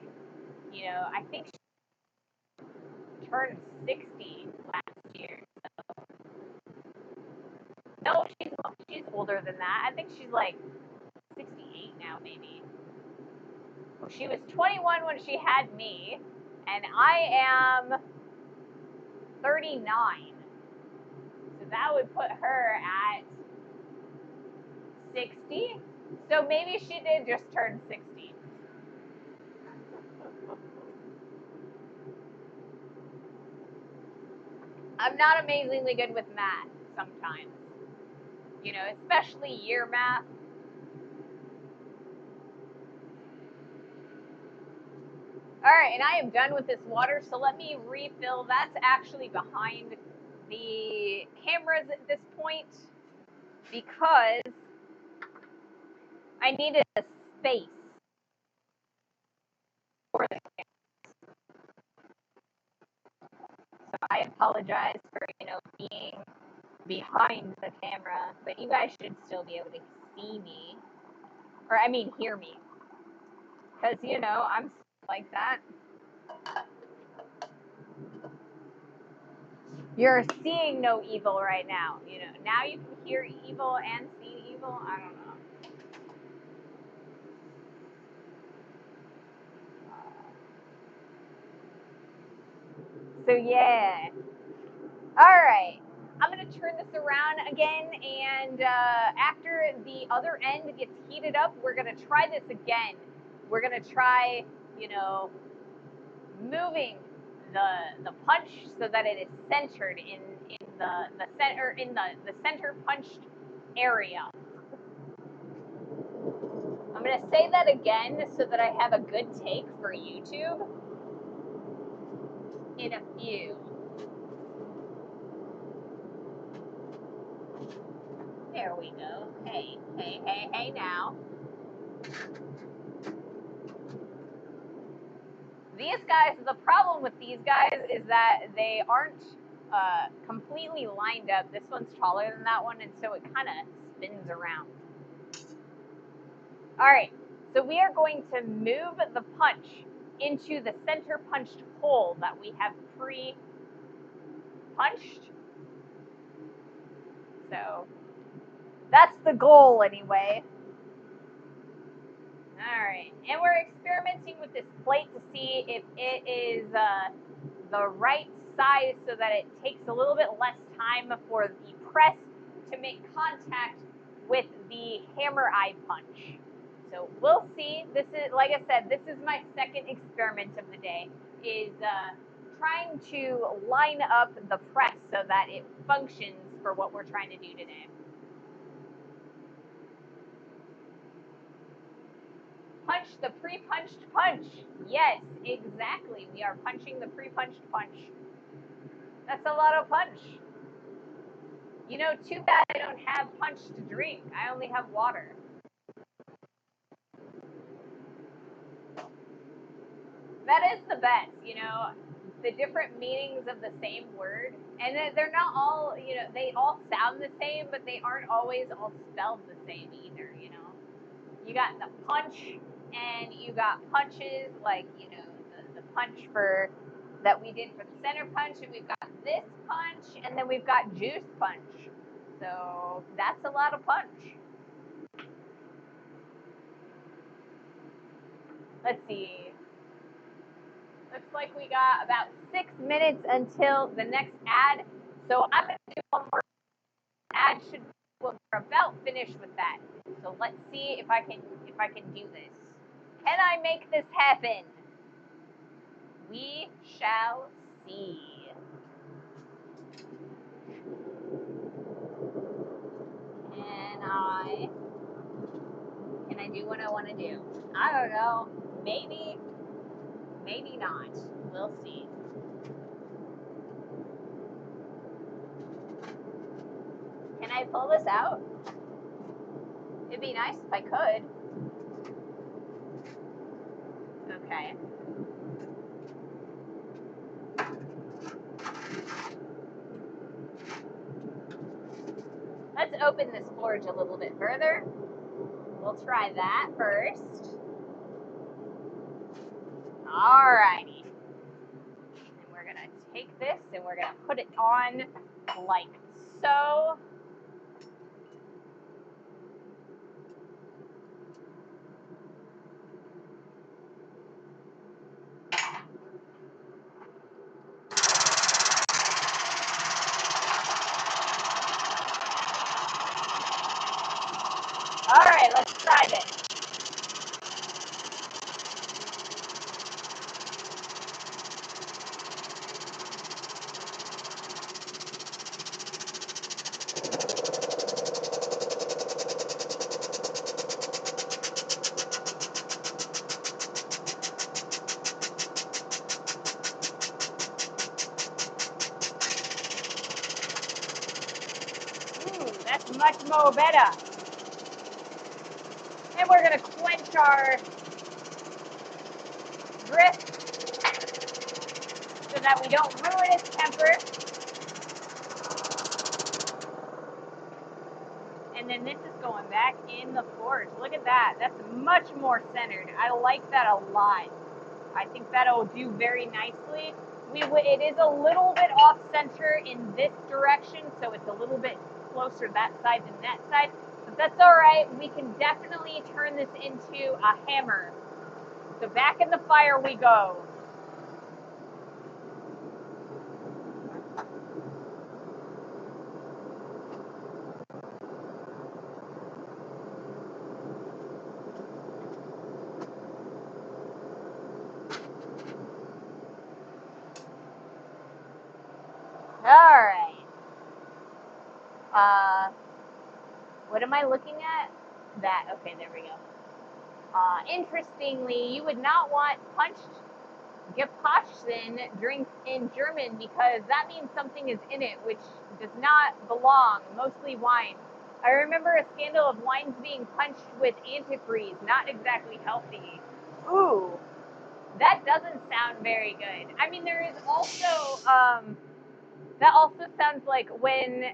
I think she turned 60 last year. No, she's older than that. I think she's like 68 now, maybe. Well, she was 21 when she had me, and I am 39. So that would put her at 60. So maybe she did just turn 60. I'm not amazingly good with math sometimes, especially year math. All right, and I am done with this water, so let me refill. That's actually behind the cameras at this point because I needed a space for the cameras. So I apologize for, being behind the camera, but you guys should still be able to see me, or hear me, because I'm like that. You're seeing no evil right now. Now you can hear evil and see evil. angle? I don't know. So yeah. All right. I'm going to turn this around again, and after the other end gets heated up, we're going to try this again. We're going to try, moving the punch so that it is centered in the center in the center punched area. I'm going to say that again so that I have a good take for YouTube in a few. There we go. Hey, hey, hey, hey now. These guys, the problem with these guys is that they aren't completely lined up. This one's taller than that one, and so it kind of spins around. All right, so we are going to move the punch into the center punched hole that we have pre-punched. So that's the goal anyway. All right, and we're experimenting with this plate to see if it is the right size so that it takes a little bit less time for the press to make contact with the hammer eye punch. So we'll see. This is, like I said, this is my second experiment of the day, is trying to line up the press so that it functions for what we're trying to do today. Punch the pre-punched punch. Yes, exactly. We are punching the pre-punched punch. That's a lot of punch. Too bad I don't have punch to drink. I only have water. That is the best, the different meanings of the same word. And they're not all, they all sound the same, but they aren't always all spelled the same either. You got the punch, and you got punches, like, the punch that we did for the center punch, and we've got this punch, and then we've got juice punch. So that's a lot of punch. Let's see. Looks like we got about 6 minutes until the next ad. So I'm going to do one more ad. We're about finished with that. So let's see if I can do this. Can I make this happen? We shall see. Can I do what I want to do? I don't know. Maybe not. We'll see. Can I pull this out? It'd be nice if I could. Okay. Let's open this forge a little bit further. We'll try that first. Alrighty. And we're gonna take this and we're gonna put it on like so. Alright, let's try this. That's much more better. And we're gonna quench our grist so that we don't ruin its temper. And then this is going back in the forge. Look at that. That's much more centered. I like that a lot. I think that'll do very nicely. It is a little bit off center in this direction, so it's a little bit closer that side than that side. But That's all right. We can definitely turn this into a hammer. So back in the fire we go. All right. What am I looking at? That. Okay, there we go. Interestingly, you would not want punched Gepachten drinks in German because that means something is in it, which does not belong, mostly wine. I remember a scandal of wines being punched with antifreeze, not exactly healthy. Ooh, that doesn't sound very good. I mean, there is also, that also sounds like when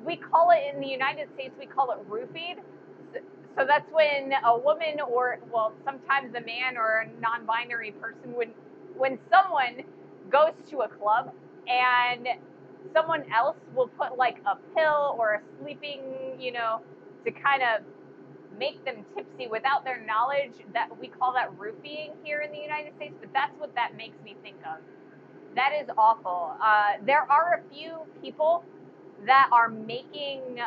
we call it in the United States, we call it roofied. So that's when a woman or, well, sometimes a man or a non-binary person would, when someone goes to a club and someone else will put like a pill or a sleeping, to kind of make them tipsy without their knowledge, that we call that roofing here in the United States, but that's what that makes me think of. That is awful. There are a few people that are making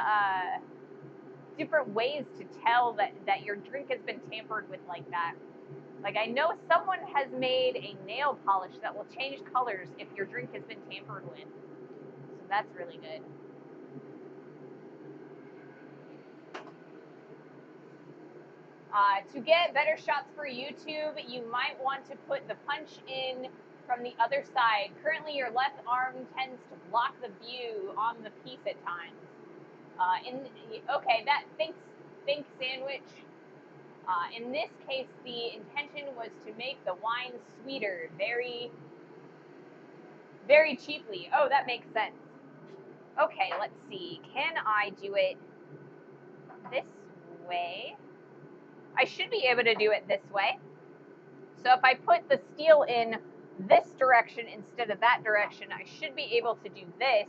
different ways to tell that your drink has been tampered with like that. Like, I know someone has made a nail polish that will change colors if your drink has been tampered with. So that's really good. To get better shots for YouTube, you might want to put the punch in from the other side. Currently, your left arm tends to block the view on the piece at times. Okay, thanks, sandwich. In this case, the intention was to make the wine sweeter, very, very cheaply. Oh, that makes sense. Okay, let's see. Can I do it this way? I should be able to do it this way. So if I put the steel in this direction instead of that direction, I should be able to do this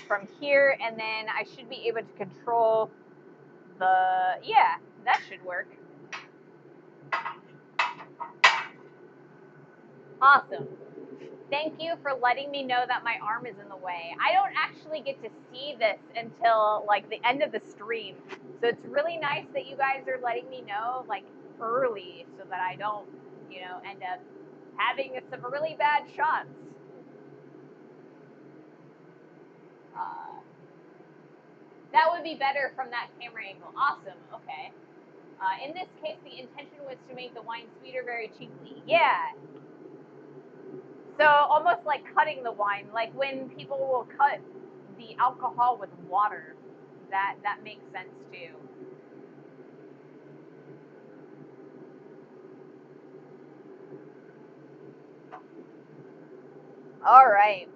from here, and then I should be able to control yeah, that should work. Awesome. Thank you for letting me know that my arm is in the way. I don't actually get to see this until like the end of the stream. So it's really nice that you guys are letting me know like early so that I don't, end up having some really bad shots. Uh, that would be better from that camera angle. Awesome. Okay. In this case, the intention was to make the wine sweeter very cheaply. Yeah. So almost like cutting the wine, like when people will cut the alcohol with water. That makes sense too. All right.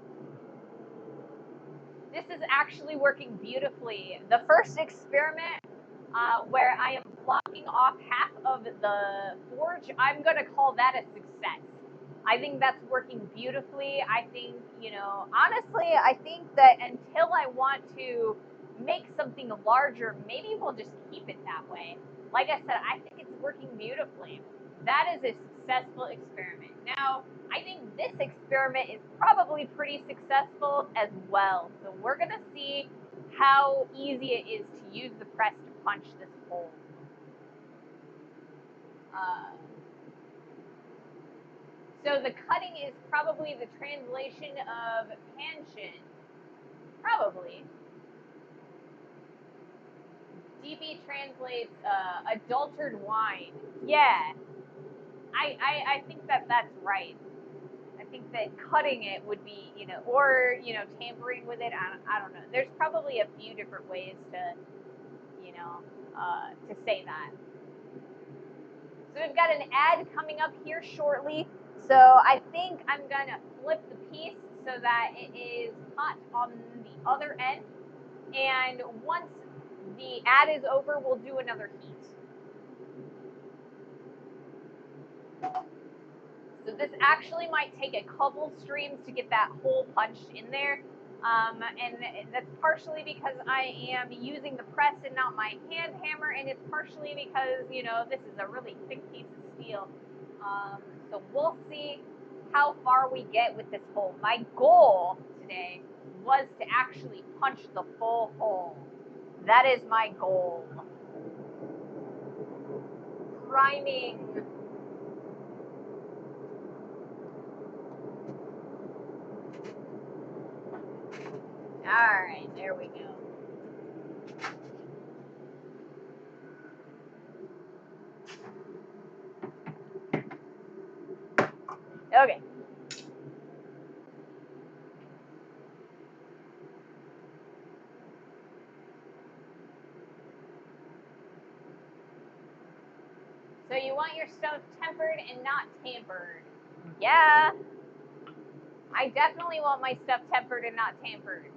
This is actually working beautifully. The first experiment where I am blocking off half of the forge, I'm going to call that a success. I think that's working beautifully. I think, honestly, I think that until I want to make something larger, maybe we'll just keep it that way. Like I said, I think it's working beautifully. That is a successful experiment. Now, I think this experiment is probably pretty successful as well. So we're going to see how easy it is to use the press to punch this hole. So the cutting is probably the translation of Panshin. Probably. DB translates adulterated wine. Yeah, I think that's right. I think that cutting it would be, or, tampering with it. I don't know. There's probably a few different ways to say that. So we've got an ad coming up here shortly. So I think I'm going to flip the piece so that it is hot on the other end. And once the ad is over, we'll do another heat. So this actually might take a couple streams to get that hole punched in there. And that's partially because I am using the press and not my hand hammer, and it's partially because, you know, this is a really thick piece of steel. So we'll see how far we get with this hole. My goal today was to actually punch the full hole. That is my goal. Priming. All right, there we go. Okay. So you want your stuff tempered and not tampered. Yeah. I definitely want my stuff tempered and not tampered.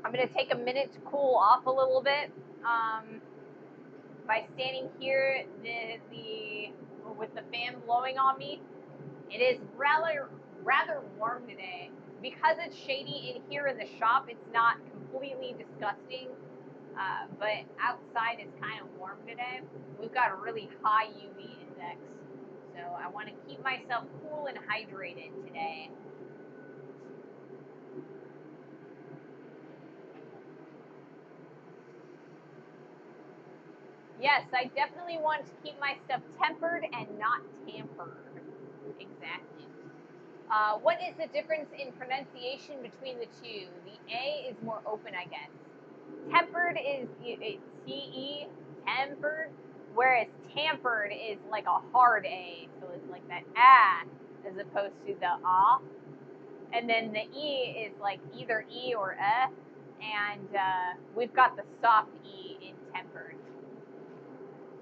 I'm going to take a minute to cool off a little bit. By standing here with the fan blowing on me, it is rather warm today. Because it's shady in here in the shop, it's not completely disgusting, but outside it's kind of warm today. We've got a really high UV index, so I want to keep myself cool and hydrated today. Yes, I definitely want to keep my stuff tempered and not tampered. Exactly. What is the difference in pronunciation between the two? The A is more open, I guess. Tempered is T-E, tempered, whereas tampered is like a hard A, so it's like that ah as opposed to the ah. And then the E is like either E or and we've got the soft E in tempered.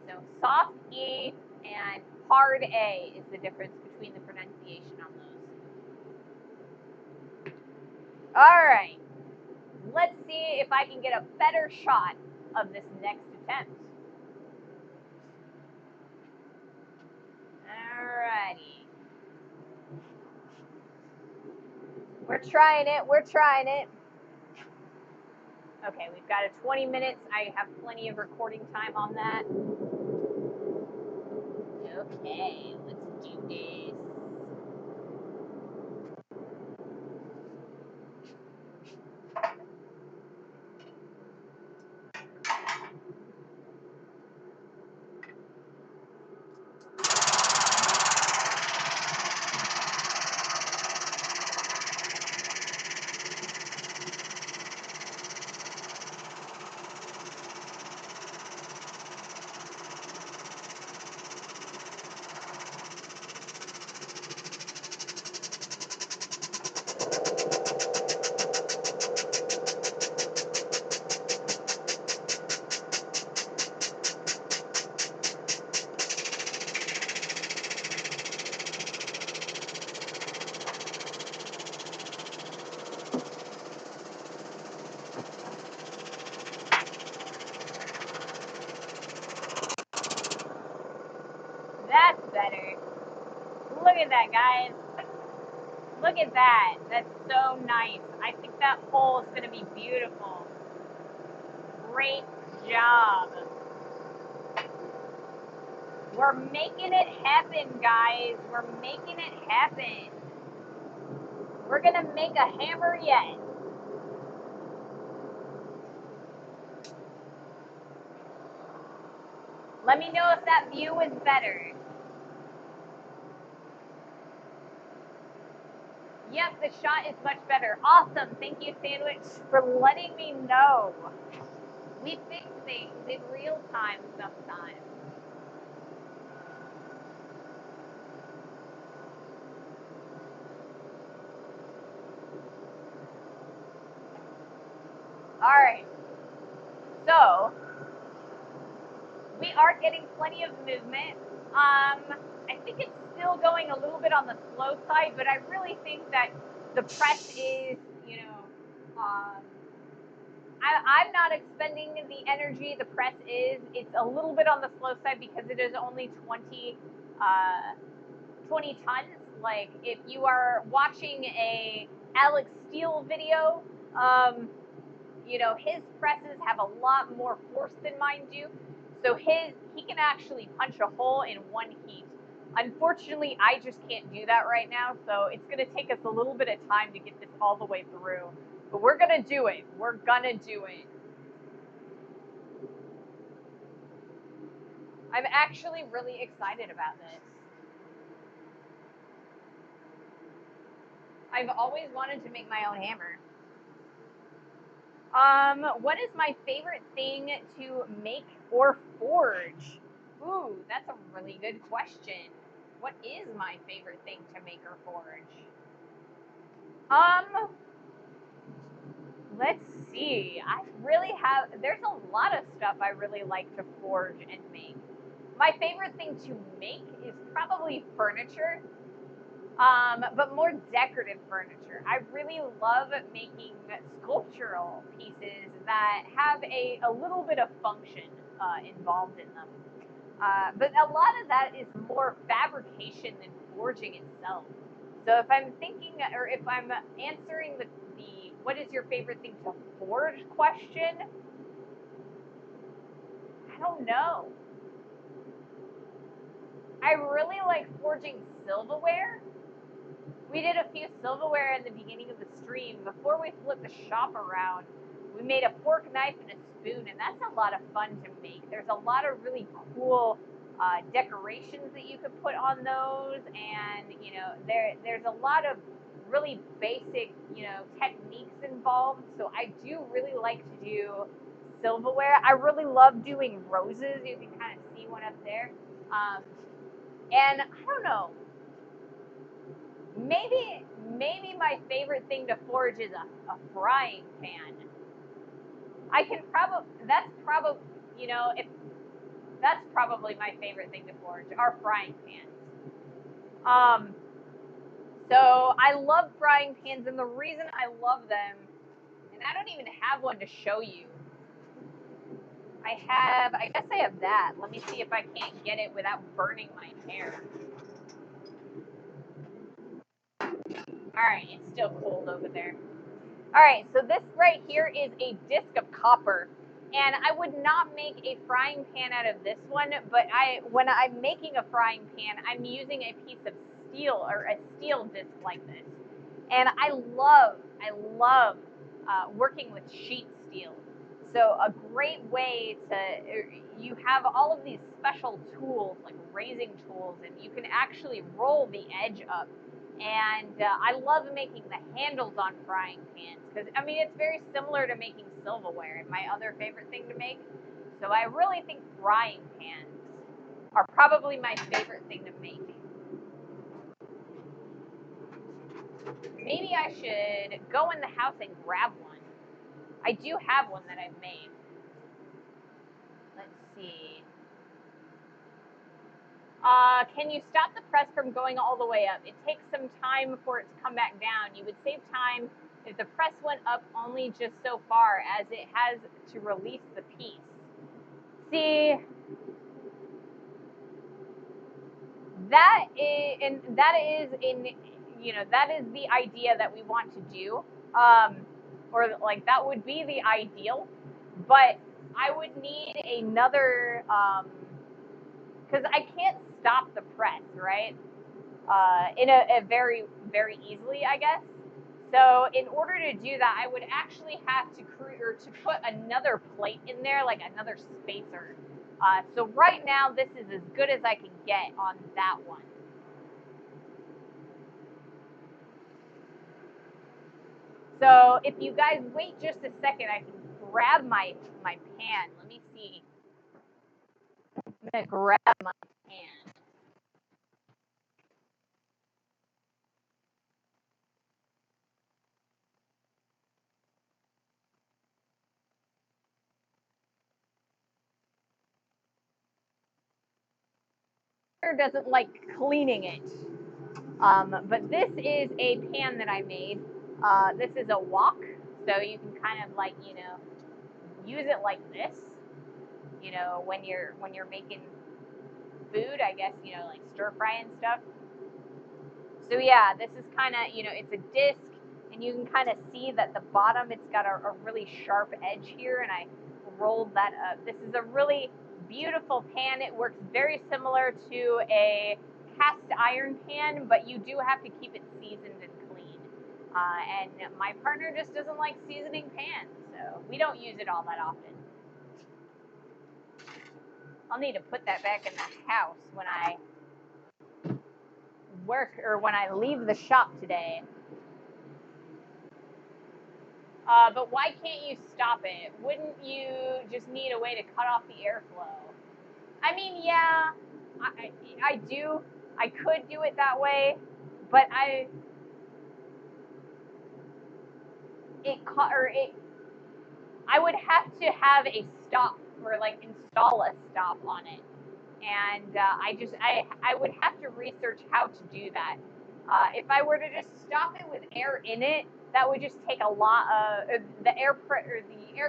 So soft E and hard A is the difference between the pronunciation on those. All right. Let's see if I can get a better shot of this next attempt. Alrighty. We're trying it. We're trying it. Okay, we've got a 20 minutes. I have plenty of recording time on that. Okay, let's do this. That's better. Look at that, guys. Look at that. That's so nice. I think that hole is going to be beautiful. Great job. We're making it happen, guys. We're making it happen. We're going to make a hammer yet. Let me know if that view is better. Yep, the shot is much better. Awesome. Thank you, Sandwich, for letting me know. We fix things in real time sometimes. All right. So, we are getting plenty of movement. I think it's still going a little bit on the slow side, but I really think that the press is, I'm not expending the energy. The press is. It's a little bit on the slow side because it is only 20 tons. Like if you are watching a Alex Steele video, his presses have a lot more force than mine do. So he can actually punch a hole in one heat. Unfortunately, I just can't do that right now, so it's going to take us a little bit of time to get this all the way through. But we're going to do it. We're going to do it. I'm actually really excited about this. I've always wanted to make my own hammer. What is my favorite thing to make or forge? Ooh, that's a really good question. What is my favorite thing to make or forge? Um, let's see. There's a lot of stuff I really like to forge and make. My favorite thing to make is probably furniture, but more decorative furniture. I really love making sculptural pieces that have a little bit of function involved in them. But a lot of that is more fabrication than forging itself. So if I'm thinking, or if I'm answering the what is your favorite thing to forge question, I don't know. I really like forging silverware. We did a few silverware in the beginning of the stream. Before we flipped the shop around, we made a fork, knife, and a spoon, and that's a lot of fun to make. There's a lot of really cool decorations that you could put on those, and there's a lot of really basic techniques involved. So I do really like to do silverware. I really love doing roses. You can kind of see one up there, and I don't know. Maybe my favorite thing to forge is a frying pan. I can probably if that's probably my favorite thing to forge are frying pans. So I love frying pans, and the reason I love them, and I don't even have one to show you. I guess I have that. Let me see if I can't get it without burning my hair. All right, it's still cold over there. All right, so this right here is a disc of copper, and I would not make a frying pan out of this one, but when I'm making a frying pan, I'm using a piece of steel or a steel disc like this, and I love working with sheet steel. So a great way you have all of these special tools like raising tools, and you can actually roll the edge up. And I love making the handles on frying pans because it's very similar to making silverware, and my other favorite thing to make. So I really think frying pans are probably my favorite thing to make. Maybe I should go in the house and grab one. I do have one that I've made. Let's see. Can you stop the press from going all the way up? It takes some time for it to come back down. You would save time if the press went up only just so far as it has to release the piece. See, that is the idea that we want to do, or like that would be the ideal, but I would need another, because I can't stop the press, right? In a very, very easily, I guess. So in order to do that, I would actually have to put another plate in there, like another spacer. So right now, this is as good as I can get on that one. So if you guys wait just a second, I can grab my pan. Let me see. I'm gonna grab my pan. Doesn't like cleaning it. But this is a pan that I made. This is a wok, so you can kind of use it like this, when you're making food, I guess, like stir fry and stuff. So yeah, this is kind of, it's a disc, and you can kind of see that the bottom, it's got a really sharp edge here, and I rolled that up. This is a really beautiful pan. It works very similar to a cast iron pan, but you do have to keep it seasoned and clean. And my partner just doesn't like seasoning pans, so we don't use it all that often. I'll need to put that back in the house when I work or when I leave the shop today. But why can't you stop it? Wouldn't you just need a way to cut off the airflow? I mean, yeah, I do. I could do it that way, but I would have to have a stop or like install a stop on it, and I would have to research how to do that. If I were to just stop it with air in it, that would just take a lot of the air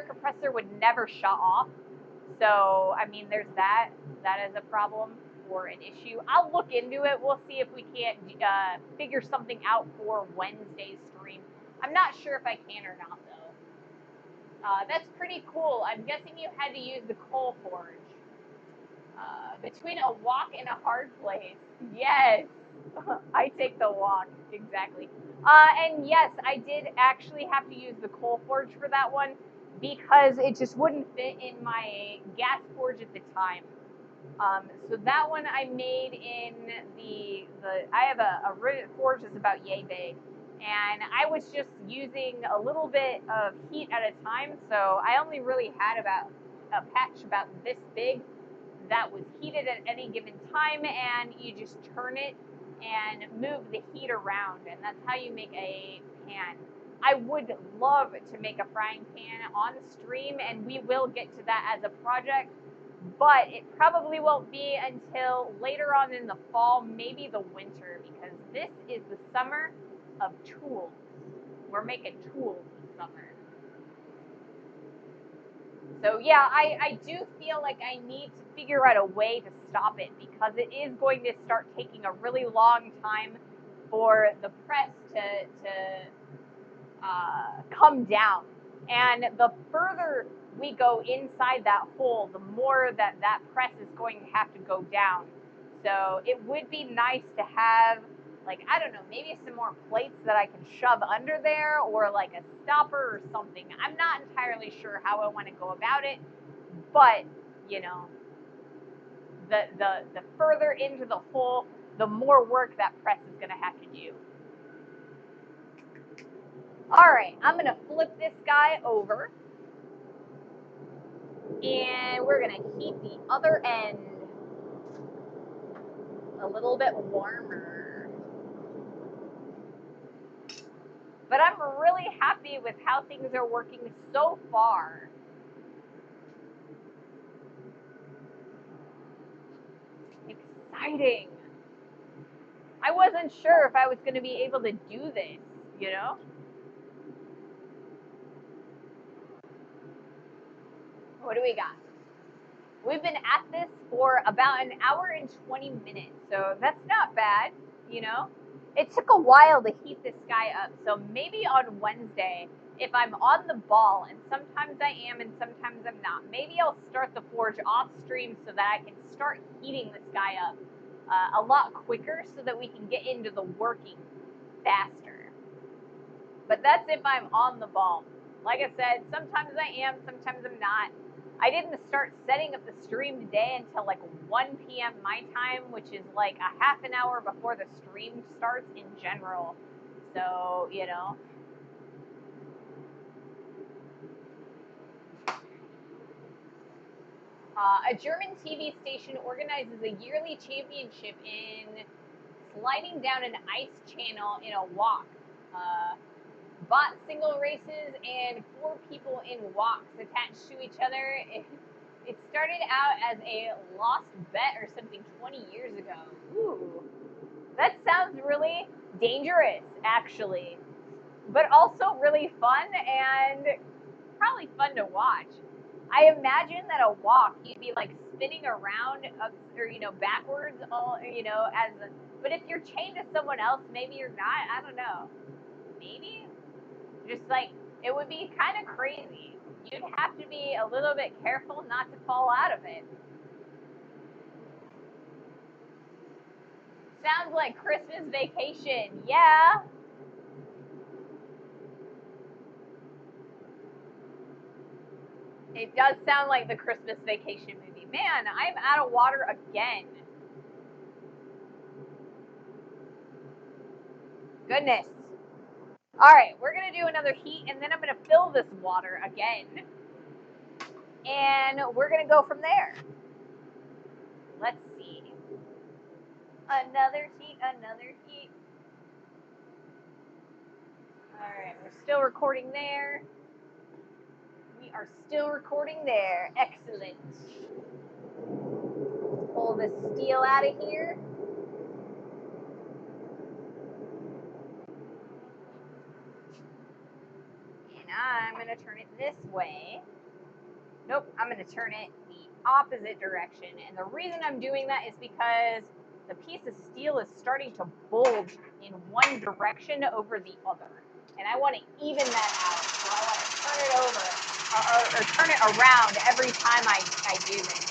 compressor would never shut off. So I mean, there's that. That is a problem or an issue. I'll look into it. We'll see if we can't figure something out for Wednesday's stream. I'm not sure if I can or not though. That's pretty cool. I'm guessing you had to use the coal forge. Between a walk and a hard place. Yes, I take the walk, exactly. And yes, I did actually have to use the coal forge for that one because it just wouldn't fit in my gas forge at the time. So that one I made in I have a rivet forge that's about yay big, and I was just using a little bit of heat at a time, so I only really had about a patch about this big that was heated at any given time, and you just turn it and move the heat around, and that's how you make a pan. I would love to make a frying pan on stream, and we will get to that as a project, but it probably won't be until later on in the fall, maybe the winter, because this is the summer of tools. We're making tools this summer. So yeah, I do feel like I need to figure out a way to stop it because it is going to start taking a really long time for the press to come down. And the further we go inside that hole, the more that press is going to have to go down. So it would be nice to have, like, I don't know, maybe some more plates that I can shove under there, or like a stopper or something. I'm not entirely sure how I want to go about it, but the further into the hole, the more work that press is going to have to do. All right, I'm going to flip this guy over, and we're going to heat the other end a little bit warmer. But I'm really happy with how things are working so far. Exciting. I wasn't sure if I was going to be able to do this, What do we got? We've been at this for about an hour and 20 minutes, so that's not bad, It took a while to heat this guy up, so maybe on Wednesday, if I'm on the ball, and sometimes I am and sometimes I'm not, maybe I'll start the forge off stream so that I can start heating this guy up a lot quicker so that we can get into the working faster. But that's if I'm on the ball. Like I said, sometimes I am, sometimes I'm not. I didn't start setting up the stream today until like 1 p.m. my time, which is like a half an hour before the stream starts in general. So, a German TV station organizes a yearly championship in sliding down an ice channel in a walk. Bought single races and 4 people in walks attached to each other. It started out as a lost bet or something 20 years ago. Ooh, that sounds really dangerous, actually, but also really fun and probably fun to watch. I imagine that a walk, you'd be like spinning around or, you know, backwards all, you know, but if you're chained to someone else, maybe you're not. I don't know. Maybe? Just like, it would be kind of crazy. You'd have to be a little bit careful not to fall out of it. Sounds like Christmas Vacation. Yeah. It does sound like the Christmas Vacation movie. Man, I'm out of water again. Goodness. All right, we're going to do another heat, and then I'm going to fill this water again. And we're going to go from there. Let's see. Another heat, another heat. All right, we're still recording there. We are still recording there. Excellent. Pull this steel out of here. And I'm going to turn it this way. Nope, I'm going to turn it the opposite direction. And the reason I'm doing that is because the piece of steel is starting to bulge in one direction over the other. And I want to even that out. So I want to turn it over or turn it around every time I do this.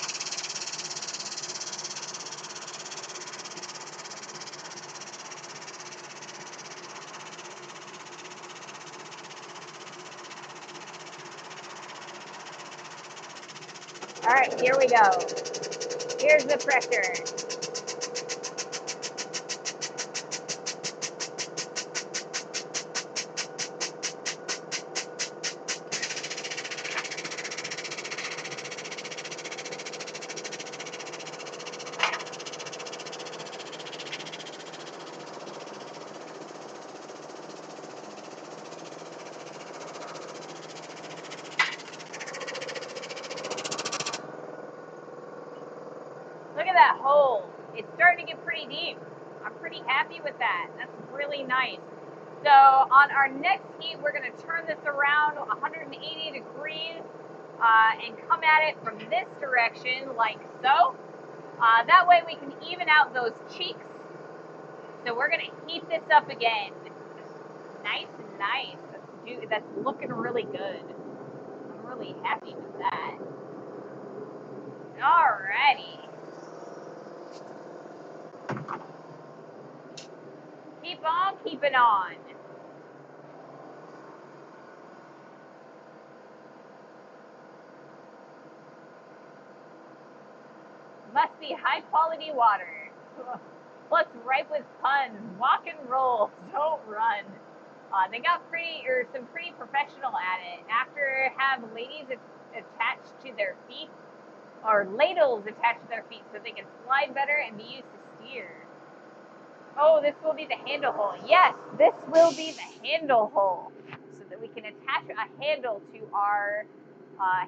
All right, here we go. Here's the pressure. Look at that hole. It's starting to get pretty deep. I'm pretty happy with that. That's really nice. So on our next heat, we're going to turn this around 180 degrees and come at it from this direction like so. That way we can even out those cheeks. So we're going to heat this up again. Nice and nice. That's looking really good. I'm really happy with that. Alrighty. Keep on keeping on. Must be high quality water. Plus ripe with puns. Walk and roll. Don't run. They got some pretty professional at it. After have ladies attached to their feet, or ladles attached to their feet so they can slide better and be used to steer. Oh, this will be the handle hole. Yes, this will be the handle hole so that we can attach a handle to our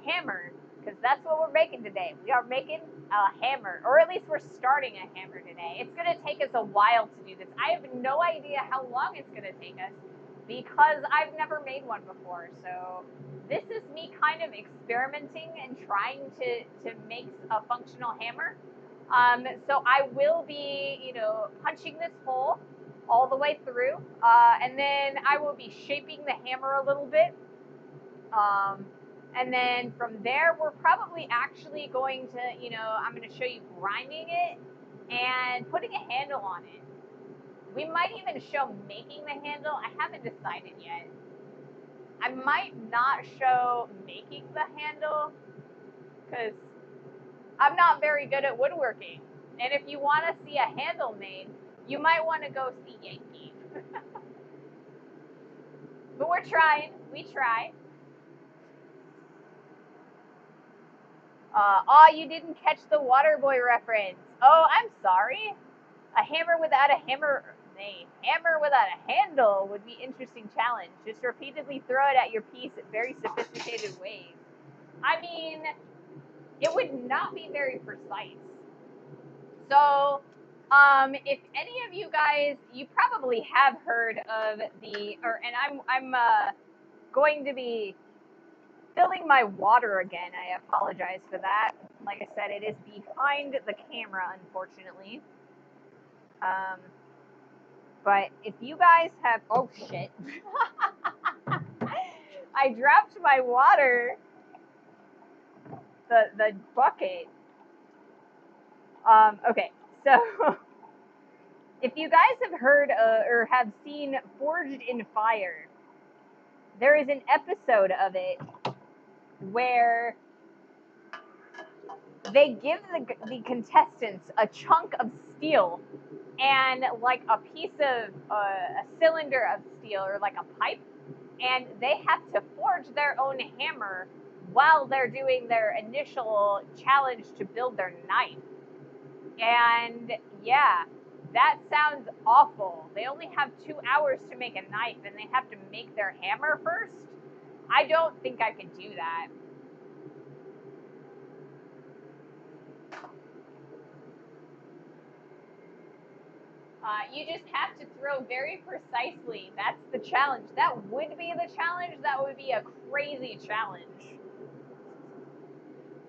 hammer, because that's what we're making today. We are making a hammer, or at least we're starting a hammer today. It's going to take us a while to do this. I have no idea how long it's going to take us because I've never made one before. So this is me kind of experimenting and trying to make a functional hammer. So I will be, punching this hole all the way through, and then I will be shaping the hammer a little bit. And then from there, we're probably actually going to, I'm going to show you grinding it and putting a handle on it. We might even show making the handle. I haven't decided yet. I might not show making the handle because I'm not very good at woodworking. And if you want to see a handle made, you might want to go see Yankee. But we're trying. We try. You didn't catch the Waterboy reference. Oh, I'm sorry. A hammer without a hammer without a handle would be interesting challenge. Just repeatedly throw it at your piece in very sophisticated ways. I mean, it would not be very precise. So, if any of you guys, you probably have heard of and I'm going to be spilling my water again. I apologize for that. Like I said, it is behind the camera, unfortunately. Um, but if you guys have, oh shit, I dropped my water, the bucket. Okay, so if you guys have heard or have seen Forged in Fire, there is an episode of it where they give the contestants a chunk of steel and like a piece of a cylinder of steel or like a pipe, and they have to forge their own hammer while they're doing their initial challenge to build their knife. And yeah, that sounds awful. They only have 2 hours to make a knife and they have to make their hammer first. I don't think I could do that. You just have to throw very precisely. That's the challenge. That would be the challenge. That would be a crazy challenge.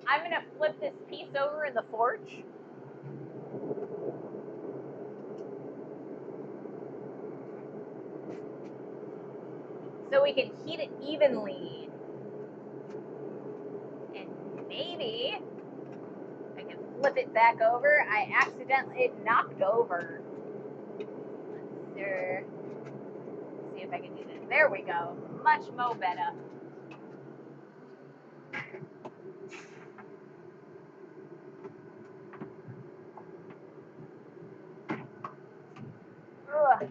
I'm going to flip this piece over in the forge. So we can heat it evenly. And maybe I can flip it back over. It knocked over. Let's see if I can do this. There we go. Much mo better. Ugh.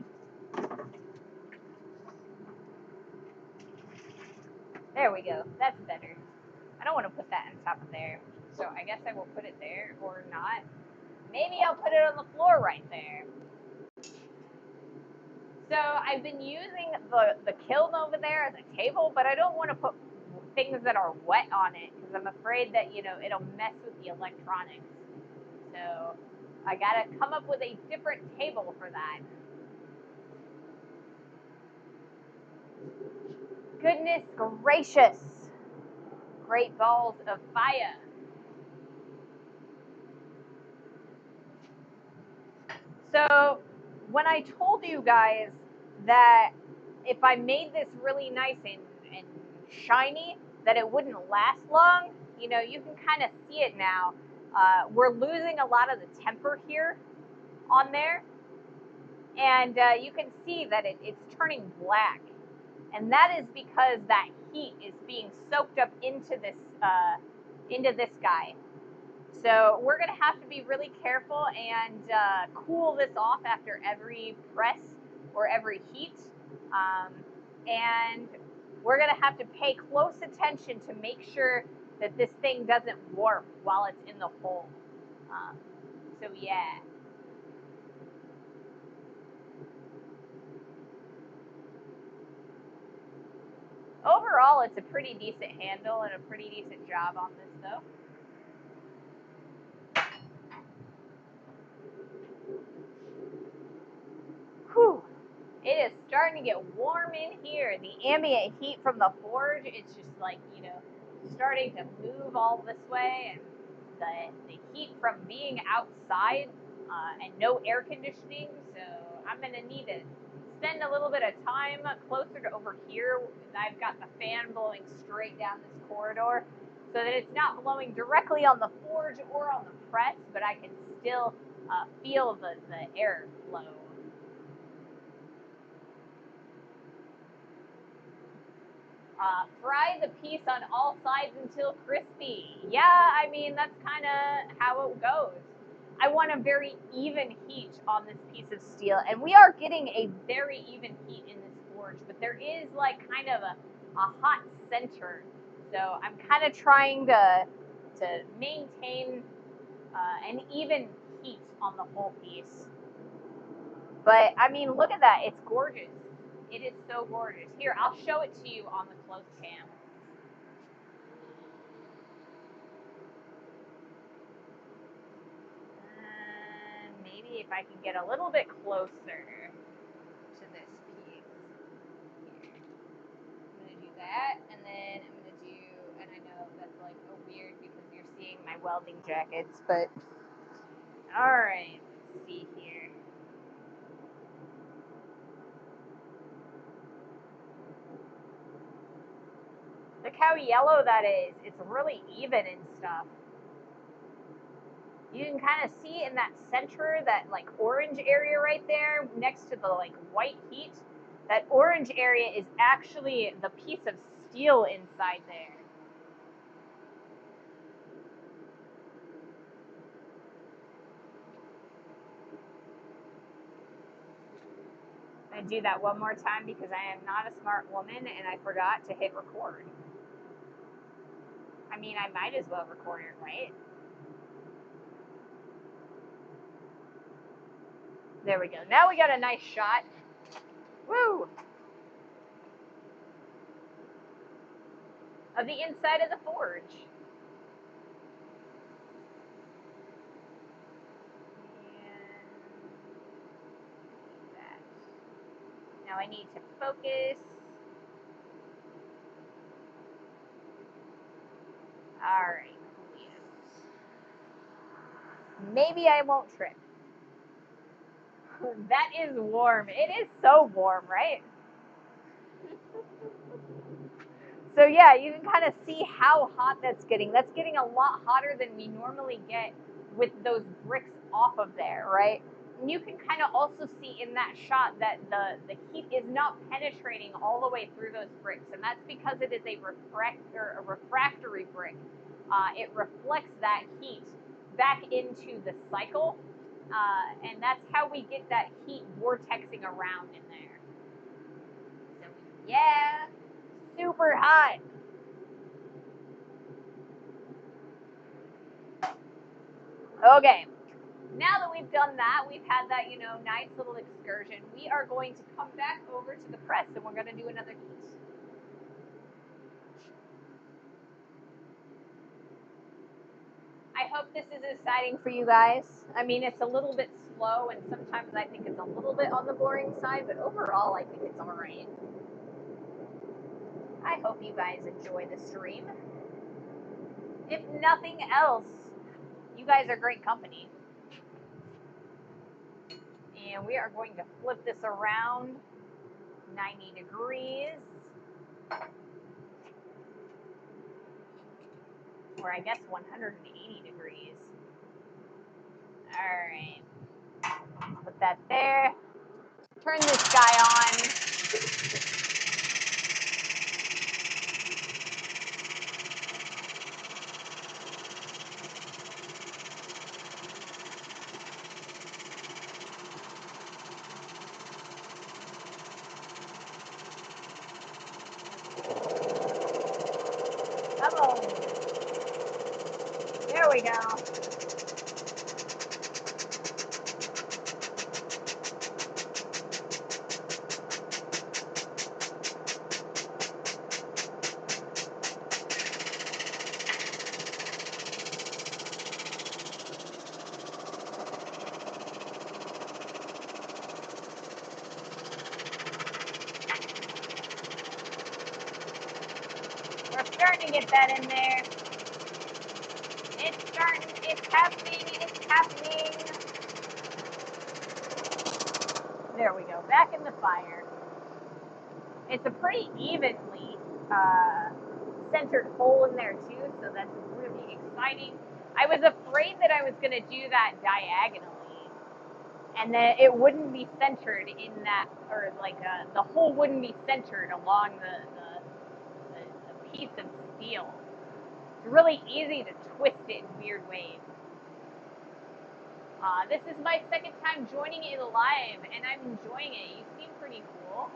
There we go. That's better. I don't want to put that on top of there. So I guess I will put it there or not. Maybe I'll put it on the floor right there. So I've been using the kiln over there as a table, but I don't want to put things that are wet on it because I'm afraid that, it'll mess with the electronics. So I gotta come up with a different table for that. Goodness gracious. Great balls of fire. So when I told you guys that if I made this really nice and shiny, that it wouldn't last long, you can kind of see it now. We're losing a lot of the temper here on there, and you can see that it's turning black, and that is because that heat is being soaked up into this guy. So we're going to have to be really careful and cool this off after every press or every heat. And we're going to have to pay close attention to make sure that this thing doesn't warp while it's in the hole. So yeah. Overall, it's a pretty decent handle and a pretty decent job on this, though. Whew. It is starting to get warm in here. The ambient heat from the forge, it's just like, starting to move all this way. And the heat from being outside and no air conditioning. So I'm going to need to spend a little bit of time closer to over here. I've got the fan blowing straight down this corridor so that it's not blowing directly on the forge or on the press, but I can still feel the air flow. Fry the piece on all sides until crispy. Yeah, I mean, that's kind of how it goes. I want a very even heat on this piece of steel, and we are getting a very even heat in this forge, but there is like kind of a hot center. So I'm kind of trying to maintain an even heat on the whole piece. But I mean, look at that. It's gorgeous. It is so gorgeous. Here, I'll show it to you on the close cam. Maybe if I can get a little bit closer to this piece. Here. I'm going to do that, and then I'm going to do my welding jackets, but all right, let's see here. Look how yellow that is. It's really even and stuff. You can kind of see in that center, that like orange area right there next to the like white heat. That orange area is actually the piece of steel inside there. I'm going to do that one more time because I am not a smart woman and I forgot to hit record. I mean, I might as well record it, right? There we go. Now we got a nice shot. Woo! Of the inside of the forge. And that. Now I need to focus. Alright. Maybe I won't trip. That is warm. It is so warm, right? So yeah, you can kind of see how hot that's getting. That's getting a lot hotter than we normally get with those bricks off of there, right? And you can kind of also see in that shot that the heat is not penetrating all the way through those bricks, and that's because it is a refractory brick. It reflects that heat back into the cycle, and that's how we get that heat vortexing around in there. So yeah, super hot. Okay, now that we've done that, we've had that, nice little excursion, we are going to come back over to the press and we're going to do another heat. I hope this is exciting for you guys. I mean, it's a little bit slow and sometimes I think it's a little bit on the boring side, but overall I think it's all right. I hope you guys enjoy the stream. If nothing else, you guys are great company. And we are going to flip this around 90 degrees. Or I guess 180 degrees. All right. Put that there. Turn this guy on. Come on. There we go. We're starting to get that in there. It's starting. It's happening. It's happening. There we go. Back in the fire. It's a pretty evenly centered hole in there too, so that's really exciting. I was afraid that I was going to do that diagonally, and that it wouldn't be centered in that, or like the hole wouldn't be centered along the piece of steel. It's really easy to twist it in weird ways. This is my second time joining it live, and I'm enjoying it. You seem pretty cool.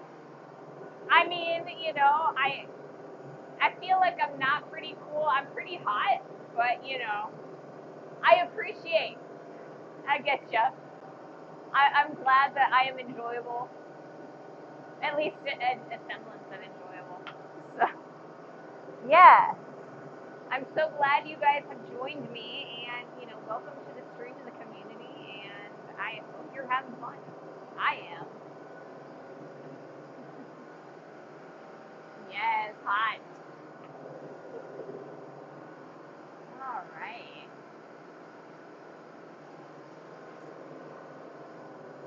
I mean, I feel like I'm not pretty cool. I'm pretty hot, but I appreciate. I get you. I'm glad that I am enjoyable. At least a semblance of enjoyable. So, yeah. I'm so glad you guys have joined me, and welcome to the stream in the community. And I hope you're having fun. I am. Yes, hot. All right.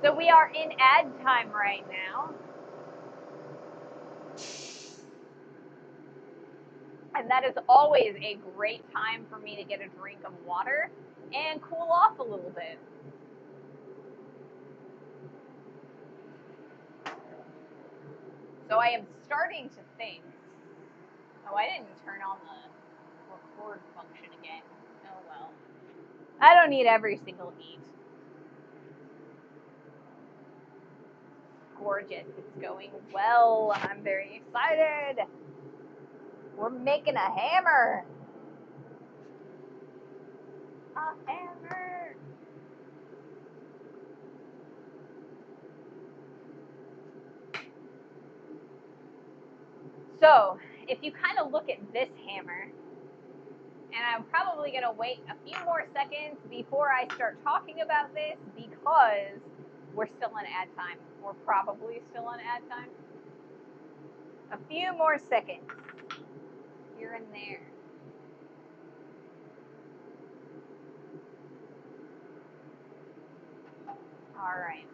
So we are in ad time right now. And that is always a great time for me to get a drink of water and cool off a little bit. So I am starting to think, oh, I didn't turn on the record function again. Oh well. I don't need every single heat. Gorgeous. It's going well. I'm very excited. We're making a hammer. A hammer. So, if you kind of look at this hammer, and I'm probably going to wait a few more seconds before I start talking about this because we're still in ad time. We're probably still on ad time. A few more seconds here and there. All right.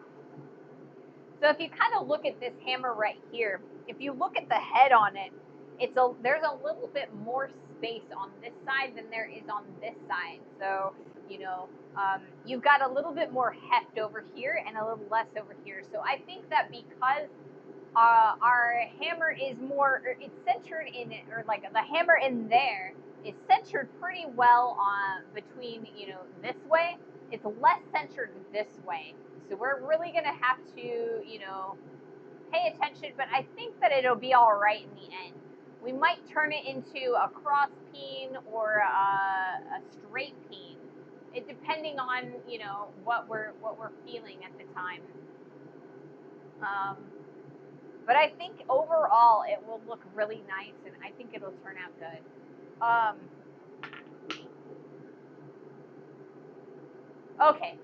So if you kind of look at this hammer right here, if you look at the head on it, there's a little bit more space on this side than there is on this side. So, you've got a little bit more heft over here and a little less over here. So I think that because our hammer is it's centered in it, or like the hammer in there is centered pretty well on between, this way. It's less centered this way. So we're really going to have to, pay attention, but I think that it'll be all right in the end. We might turn it into a cross peen or a straight peen, it depending on, what we're feeling at the time. But I think overall it will look really nice, and I think it'll turn out good. Okay.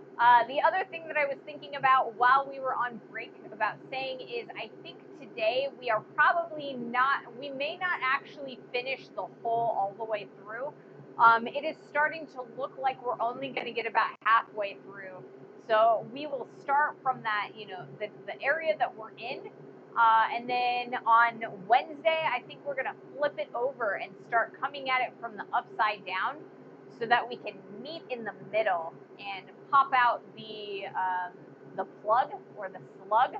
The other thing that I was thinking about while we were on break about saying is I think today we may not actually finish the hole all the way through. It is starting to look like we're only going to get about halfway through. So we will start from that, the area that we're in. And then on Wednesday, I think we're going to flip it over and start coming at it from the upside down so that we can meet in the middle and pop out the plug or the slug.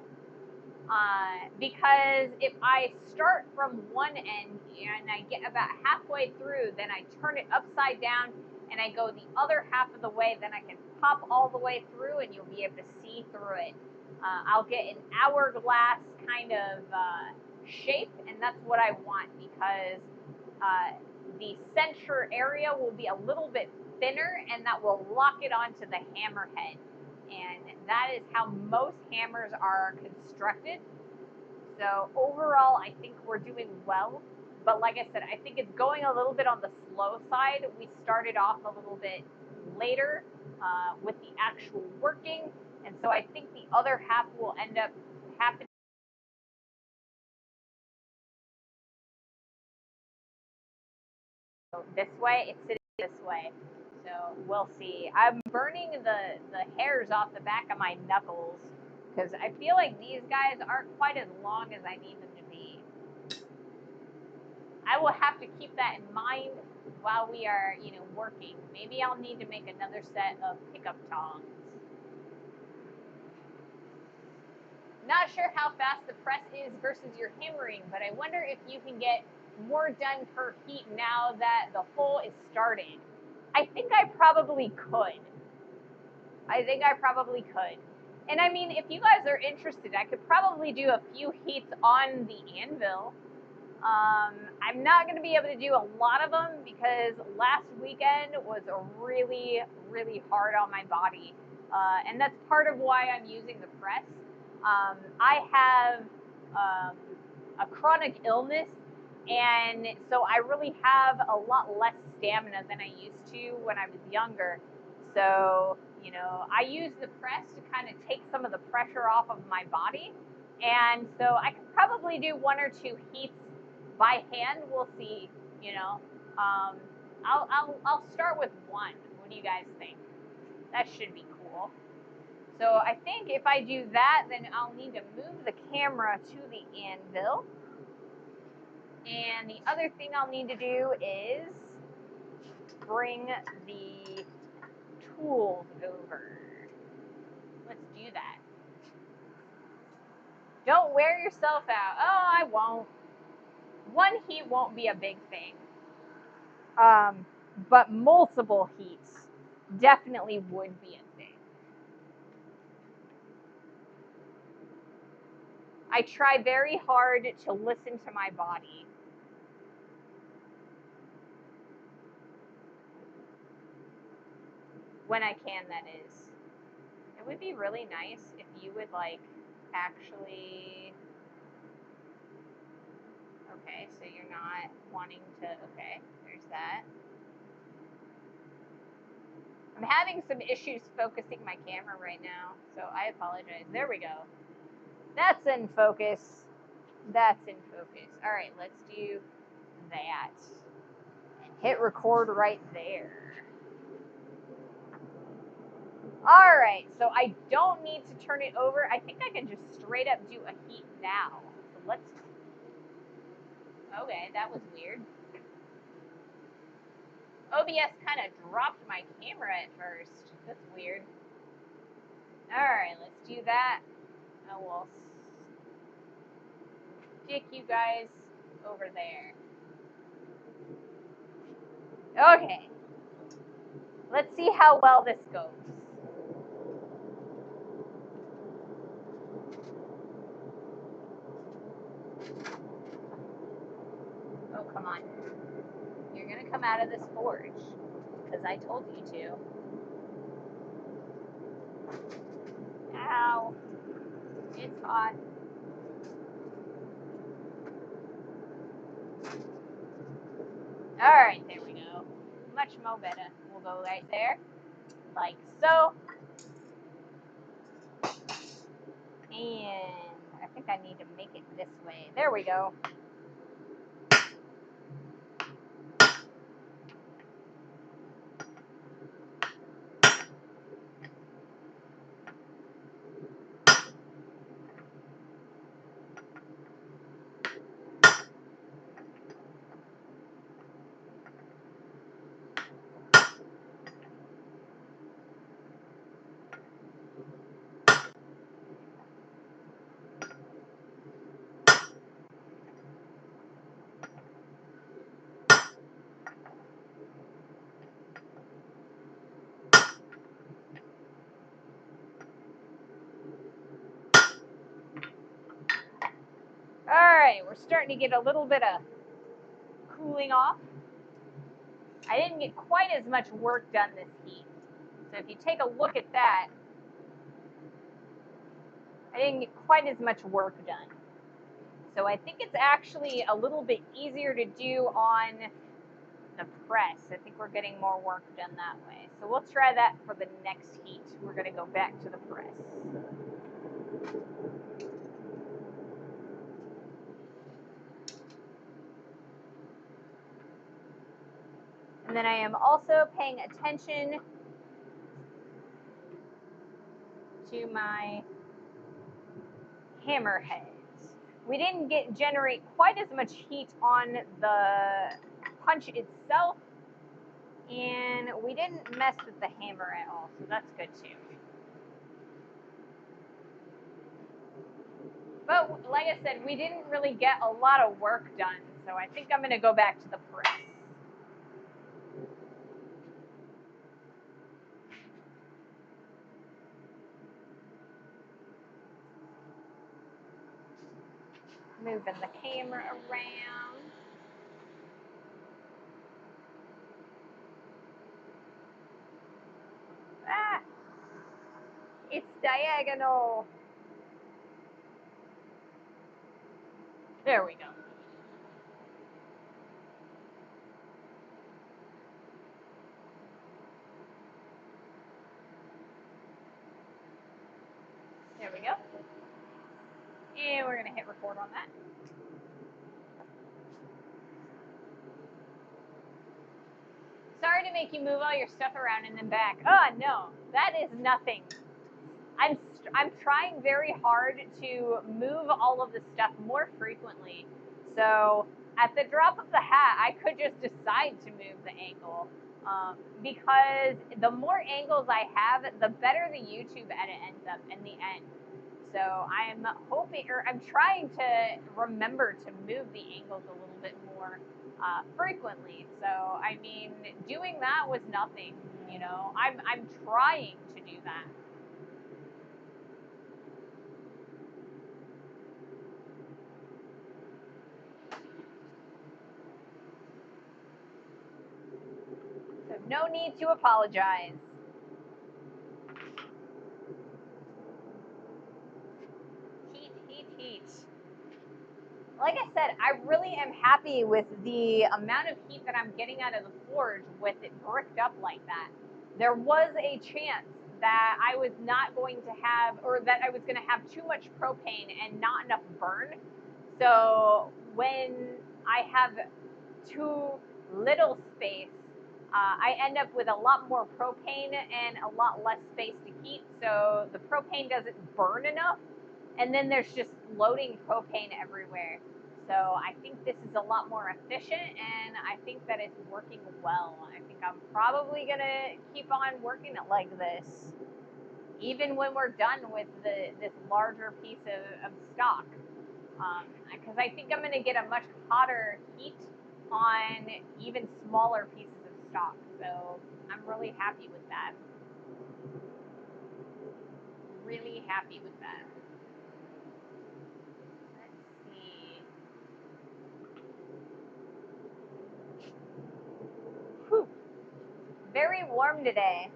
Because if I start from one end and I get about halfway through, then I turn it upside down and I go the other half of the way, then I can pop all the way through and you'll be able to see through it. I'll get an hourglass kind of shape, and that's what I want because the center area will be a little bit thinner, and that will lock it onto the hammer head. And that is how most hammers are constructed. So overall, I think we're doing well. But like I said, I think it's going a little bit on the slow side. We started off a little bit later with the actual working. And so I think the other half will end up happening this way. It's sitting this way. So we'll see. I'm burning the hairs off the back of my knuckles because I feel like these guys aren't quite as long as I need them to be. I will have to keep that in mind while we are, working. Maybe I'll need to make another set of pickup tongs. Not sure how fast the press is versus your hammering, but I wonder if you can get more done per heat now that the hole is started. I think I probably could. And I mean, if you guys are interested, I could probably do a few heats on the anvil. I'm not going to be able to do a lot of them because last weekend was really, really hard on my body. And that's part of why I'm using the press. I have a chronic illness, and so I really have a lot less stamina than I used to when I was younger. So, I use the press to kind of take some of the pressure off of my body. And so I could probably do one or two heats by hand. We'll see, I'll start with one. What do you guys think? That should be cool. So I think if I do that, then I'll need to move the camera to the anvil. And the other thing I'll need to do is bring the tools over. Let's do that. Don't wear yourself out. Oh, I won't. One heat won't be a big thing. But multiple heats definitely would be a thing. I try very hard to listen to my body. When I can, that is. It would be really nice if you would like actually. Okay, so you're not wanting to. Okay, there's that. I'm having some issues focusing my camera right now, so I apologize. There we go. That's in focus. That's in focus. All right, let's do that. Hit record right there. All right, so I don't need to turn it over. I think I can just straight up do a heat now. So let's. Okay, that was weird. OBS kind of dropped my camera at first. That's weird. All right, let's do that. I will stick you guys over there. Okay. Let's see how well this goes. Oh, come on. You're going to come out of this forge because I told you to. Ow. It's hot. All right, there we go. Much more better. We'll go right there, like so. And I think I need to make it this way. There we go. All right, we're starting to get a little bit of cooling off. I didn't get quite as much work done this heat. So if you take a look at that, I didn't get quite as much work done. So I think it's actually a little bit easier to do on the press. I think we're getting more work done that way. So we'll try that for the next heat. We're going to go back to the press. And then I am also paying attention to my hammer heads. We didn't generate quite as much heat on the punch itself, and we didn't mess with the hammer at all, so that's good too. But like I said, we didn't really get a lot of work done, so I think I'm going to go back to the press. Moving the camera around. Ah, it's diagonal. There we go. There we go. And we're going to hit record on that. Sorry to make you move all your stuff around and then back. Oh, no, that is nothing. I'm trying very hard to move all of this stuff more frequently. So at the drop of the hat, I could just decide to move the angle. Because the more angles I have, the better the YouTube edit ends up in the end. So I'm hoping, or I'm trying to remember to move the angles a little bit more frequently. So I mean, doing that was nothing. You know, I'm trying to do that. So no need to apologize. Heat. Like I said, I really am happy with the amount of heat that I'm getting out of the forge with it bricked up like that. There was a chance that I was not going to have, or that I was going to have too much propane and not enough burn. So when I have too little space, I end up with a lot more propane and a lot less space to heat. So the propane doesn't burn enough. And then there's just floating propane everywhere. So I think this is a lot more efficient, and I think that it's working well. I think I'm probably gonna keep on working it like this, even when we're done with this larger piece of stock. Because I think I'm gonna get a much hotter heat on even smaller pieces of stock. So I'm really happy with that. Really happy with that. Let's see. Whew. Very warm today.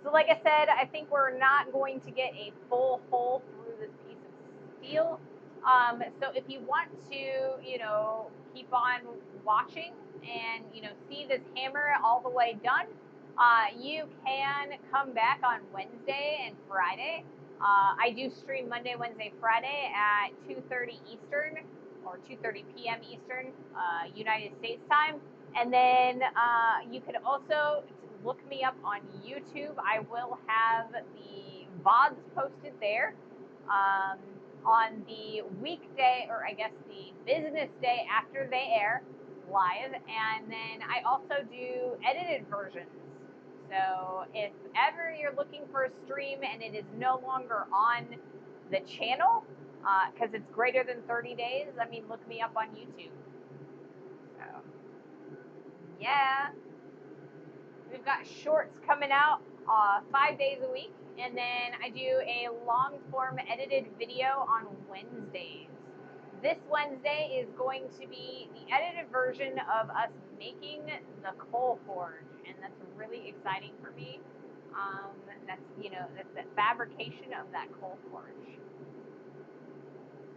So like I said, I think we're not going to get a full hole through this piece of steel. So if you want to, keep on watching and, see this hammer all the way done, you can come back on Wednesday and Friday. I do stream Monday, Wednesday, Friday at 2:30 Eastern or 2:30 p.m. Eastern, United States time. And then you could also look me up on YouTube. I will have the VODs posted there on the weekday, or I guess the business day after they air live. And then I also do edited versions. So if ever you're looking for a stream and it is no longer on the channel, because it's greater than 30 days, I mean, look me up on YouTube. So, yeah. We've got shorts coming out 5 days a week, and then I do a long form edited video on Wednesdays. This Wednesday is going to be the edited version of us making the coal forge, and that's really exciting for me. That's the fabrication of that coal forge.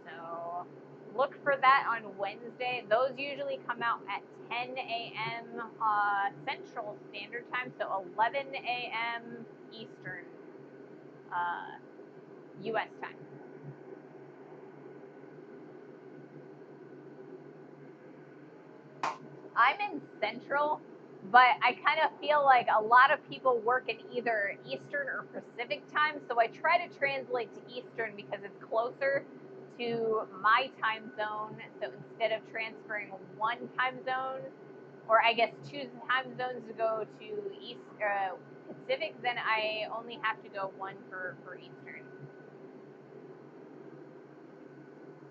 So look for that on Wednesday. Those usually come out at 10 a.m. Central Standard Time, so 11 a.m. Eastern U.S. time. I'm in Central, but I kind of feel like a lot of people work in either Eastern or Pacific time, so I try to translate to Eastern because it's closer to my time zone. So instead of transferring one time zone, or I guess two time zones to go to Pacific, then I only have to go one for Eastern.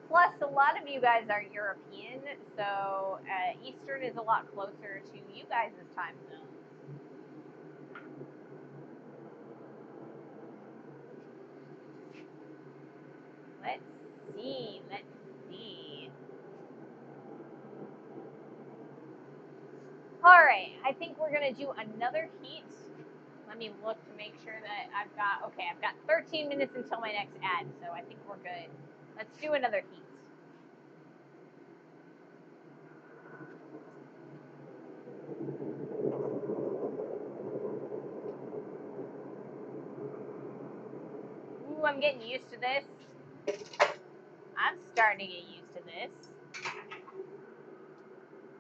Plus, a lot of you guys are European, so Eastern is a lot closer to you guys' time zone. Let's see. All right, I think we're gonna do another heat. Let me look to make sure that I've got 13 minutes until my next ad, so I think we're good. Let's do another heat. Ooh, I'm getting used to this. I'm starting to get used to this.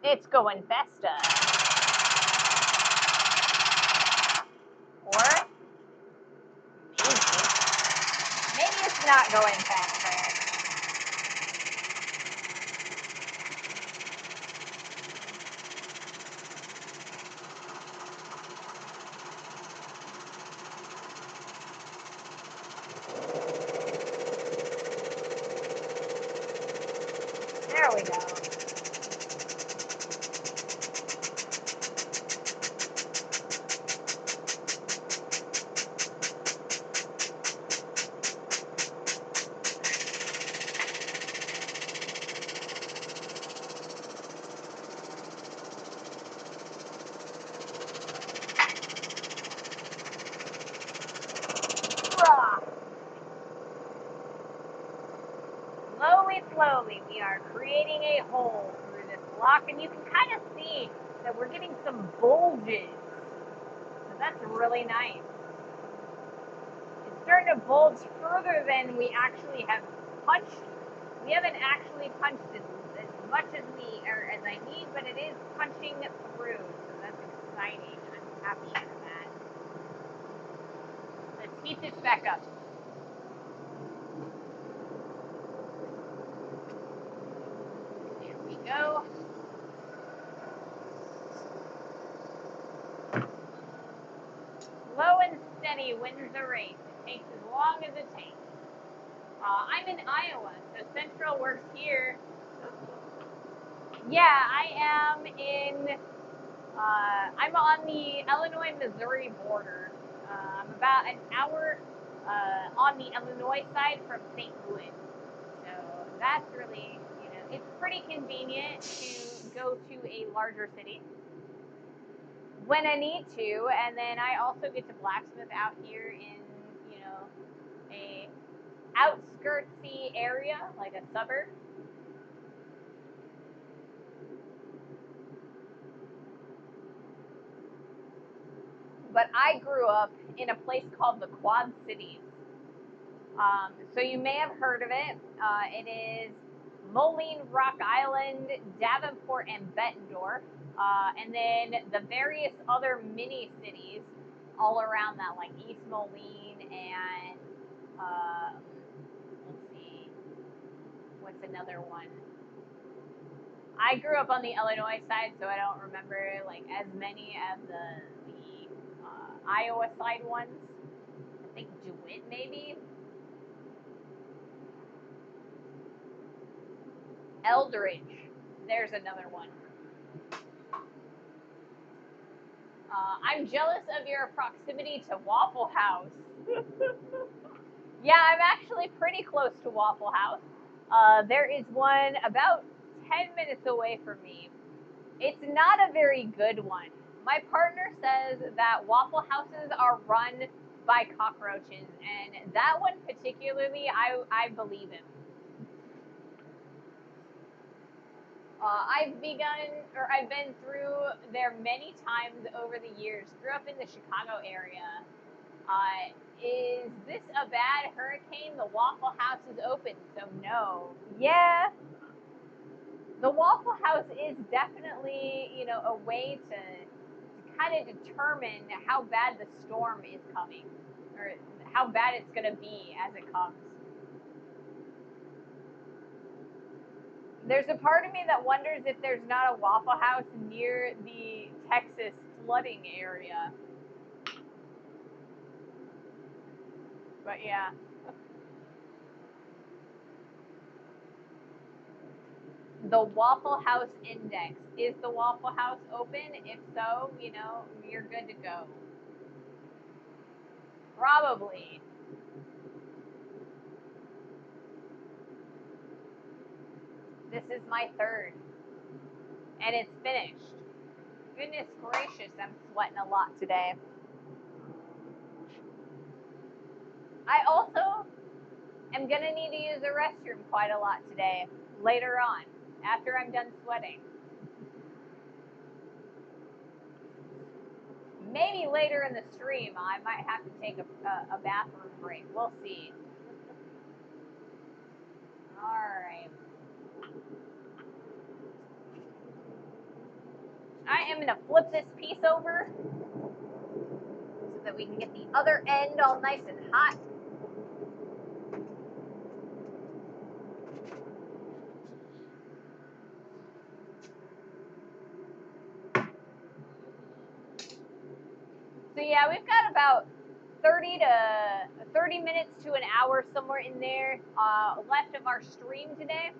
It's going faster. It's not going faster. There we go. Slowly, slowly, we are creating a hole through this block, and you can kind of see that we're getting some bulges. So that's really nice. It's starting to bulge further than we actually have punched. We haven't actually punched as much as as I need, but it is punching through, so that's exciting. I'm happy for that. Let's heat this back up. There we go. Slow and steady wins the race. It takes as long as it takes. I'm in Iowa, so Central works here. Yeah, I am in. I'm on the Illinois-Missouri border. I'm about an hour on the Illinois side from St. Louis. So that's really, it's pretty convenient to go to a larger city when I need to, and then I also get to blacksmith out here in, a outskirtsy area, like a suburb. But I grew up in a place called the Quad Cities. So you may have heard of it. It is Moline, Rock Island, Davenport, and Bettendorf. And then the various other mini cities all around that, like East Moline and, let's see, what's another one? I grew up on the Illinois side, so I don't remember like as many as the Iowa side ones. I think DeWitt maybe. Eldridge. There's another one. I'm jealous of your proximity to Waffle House. Yeah, I'm actually pretty close to Waffle House. There is one about 10 minutes away from me. It's not a very good one. My partner says that Waffle Houses are run by cockroaches, and that one particularly, I believe him. I've been through there many times over the years. Grew up in the Chicago area. Is this a bad hurricane? The Waffle House is open, so no. Yeah, the Waffle House is definitely, a way to kind of determine how bad the storm is coming, or how bad it's going to be as it comes. There's a part of me that wonders if there's not a Waffle House near the Texas flooding area. But yeah. The Waffle House Index. Is the Waffle House open? If so, you're good to go. Probably. This is my third. And it's finished. Goodness gracious, I'm sweating a lot today. I also am going to need to use the restroom quite a lot today, later on, after I'm done sweating. Maybe later in the stream, I might have to take a bathroom break. We'll see. All right. I am going to flip this piece over so that we can get the other end all nice and hot. yeah, we've got about 30 minutes to an hour, somewhere in there, left of our stream today.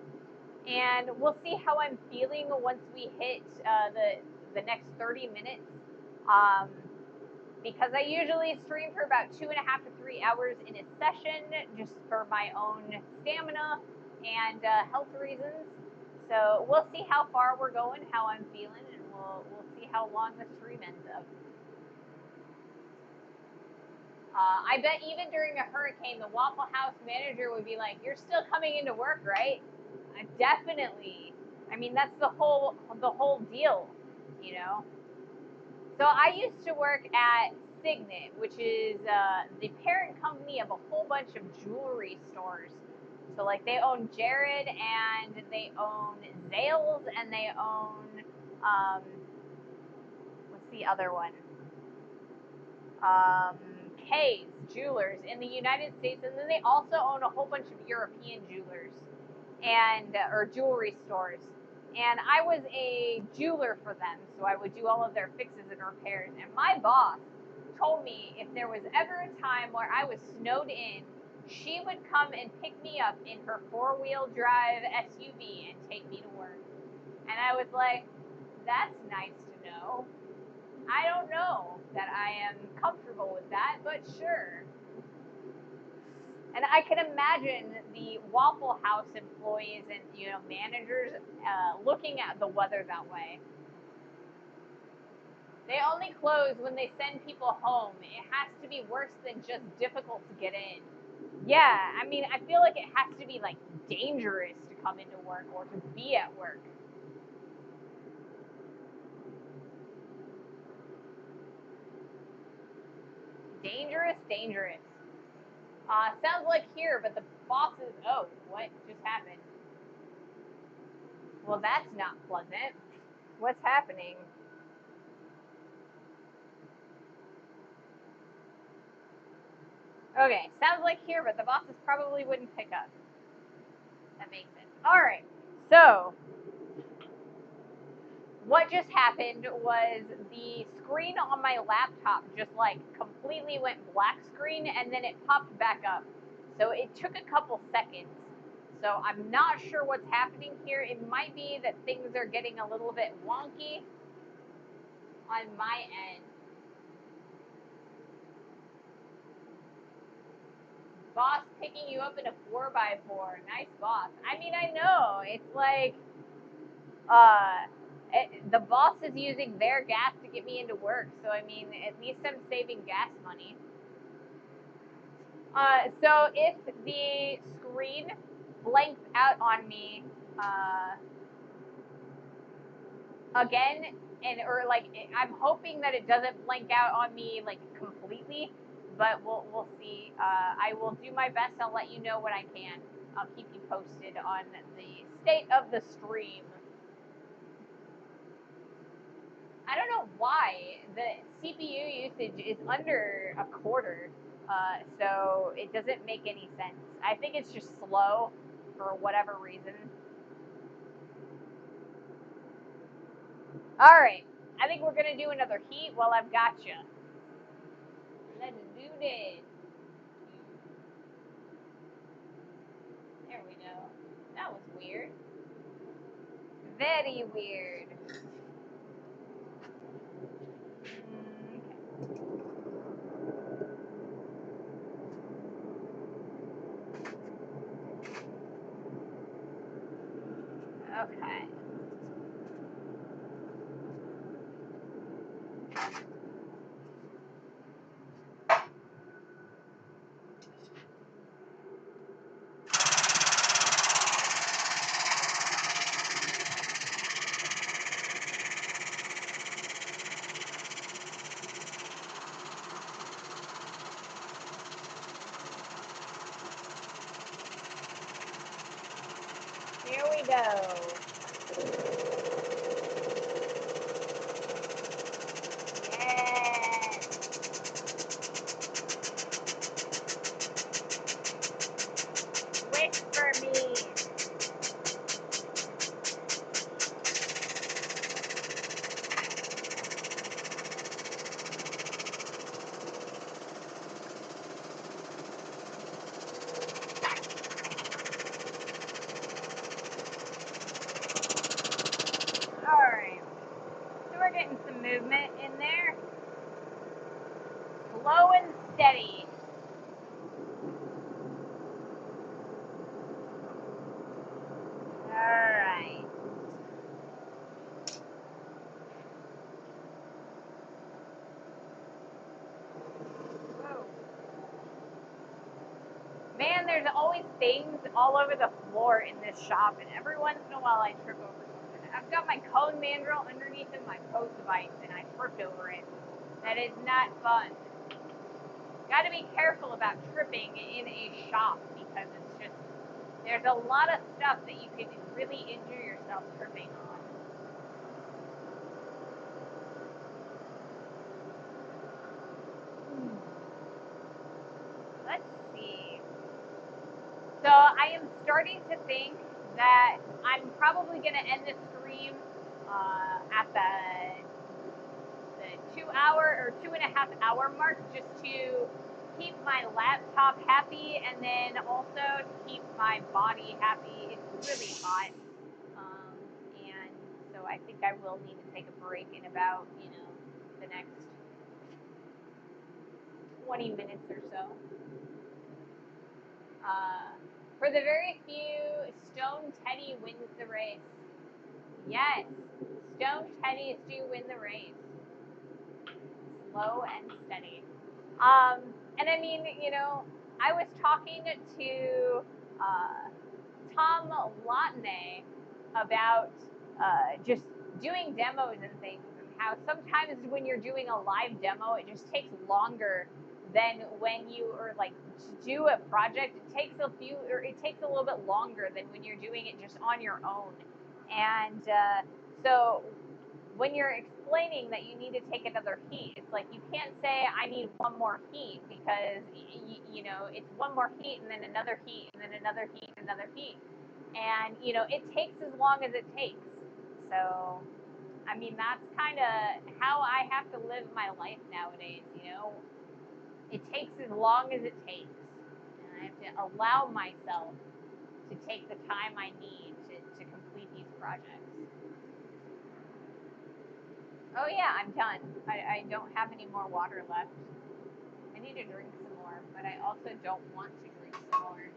And we'll see how I'm feeling once we hit the next 30 minutes. Because I usually stream for about 2.5 to 3 hours in a session, just for my own stamina and health reasons. So we'll see how far we're going, how I'm feeling, and we'll see how long the stream ends up. I bet even during a hurricane, the Waffle House manager would be like, "You're still coming into work, right?" Definitely. I mean, that's the whole deal, you know. So I used to work at Signet, which is the parent company of a whole bunch of jewelry stores. So like they own Jared, and they own Zales, and they own what's the other one? Kay's Jewelers in the United States, and then they also own a whole bunch of European jewelers and or jewelry stores. And I was a jeweler for them, so I would do all of their fixes and repairs. And my boss told me if there was ever a time where I was snowed in, she would come and pick me up in her 4-wheel drive SUV and take me to work. And I was like, that's nice to know. I don't know that I am comfortable with that, but sure. And I can imagine the Waffle House employees and managers looking at the weather that way. They only close when they send people home. It has to be worse than just difficult to get in. Yeah, I mean, I feel like it has to be like dangerous to come into work or to be at work. Dangerous. Sounds like here, but the boss is. Oh, what just happened? Well, that's not pleasant. What's happening? Okay, sounds like here, but the bosses probably wouldn't pick up. That makes sense. Alright, so what just happened was the screen on my laptop just like completely went black screen, and then it popped back up. So it took a couple seconds. So I'm not sure what's happening here. It might be that things are getting a little bit wonky on my end. Boss picking you up in a 4x4. Nice boss. I mean, I know. It's like, the boss is using their gas to get me into work. So, I mean, at least I'm saving gas money. So if the screen blanks out on me, again, or like, I'm hoping that it doesn't blank out on me like completely, but we'll see. I will do my best. I'll let you know when I can. I'll keep you posted on the state of the stream. I don't know why the CPU usage is under a quarter, so it doesn't make any sense. I think it's just slow for whatever reason. All right, I think we're gonna do another heat while I've got you. Let's do this. There we go. That was weird. Very weird. Okay. Here we go. Yes. Wish for me. there's always things all over the floor in this shop, and every once in a while I trip over something. I've got my cone mandrel underneath of my post device, and I tripped over it. That is not fun. Got to be careful about tripping in a shop because it's just, there's a lot of stuff that you could really injure yourself tripping on. Let's see. So I am starting to think that I'm probably going to end the stream at the 2 hour or 2.5 hour mark, just to keep my laptop happy and then also to keep my body happy. It's really hot, and so I think I will need to take a break in about, the next 20 minutes or so. For the very few, Stone Teddy wins the race. Yes, Stone Teddies do win the race. Slow and steady. And I mean, I was talking to Tom Lotney about just doing demos and things, and how sometimes when you're doing a live demo, it just takes longer than when you are like to do a project. It takes a little bit longer than when you're doing it just on your own. And so when you're explaining that you need to take another heat, it's like you can't say I need one more heat, because it's one more heat and then another heat and then another heat and another heat, and it takes as long as it takes. So I mean, that's kind of how I have to live my life nowadays. It takes as long as it takes, and I have to allow myself to take the time I need to complete these projects. Oh yeah, I'm done. I don't have any more water left. I need to drink some more, but I also don't want to drink some more.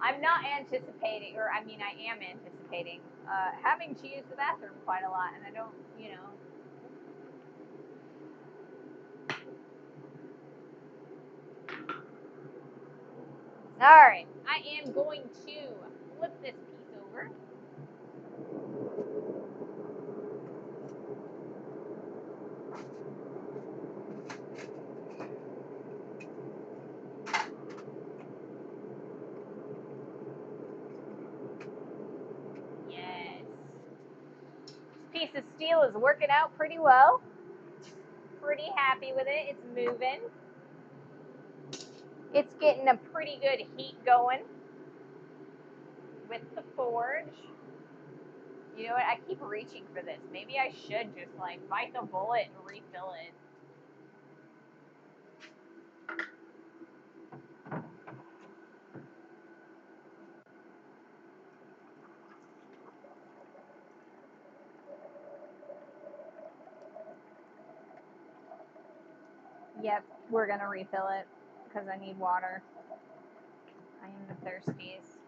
I'm not anticipating, or I mean, I am anticipating having to use the bathroom quite a lot, and I don't, All right, I am going to flip this piece over. Yes. This piece of steel is working out pretty well. Pretty happy with it. It's moving. It's getting a pretty good heat going with the forge. You know what? I keep reaching for this. Maybe I should just like bite the bullet and refill it. Yep, we're gonna refill it because I need water. I am the thirstiest.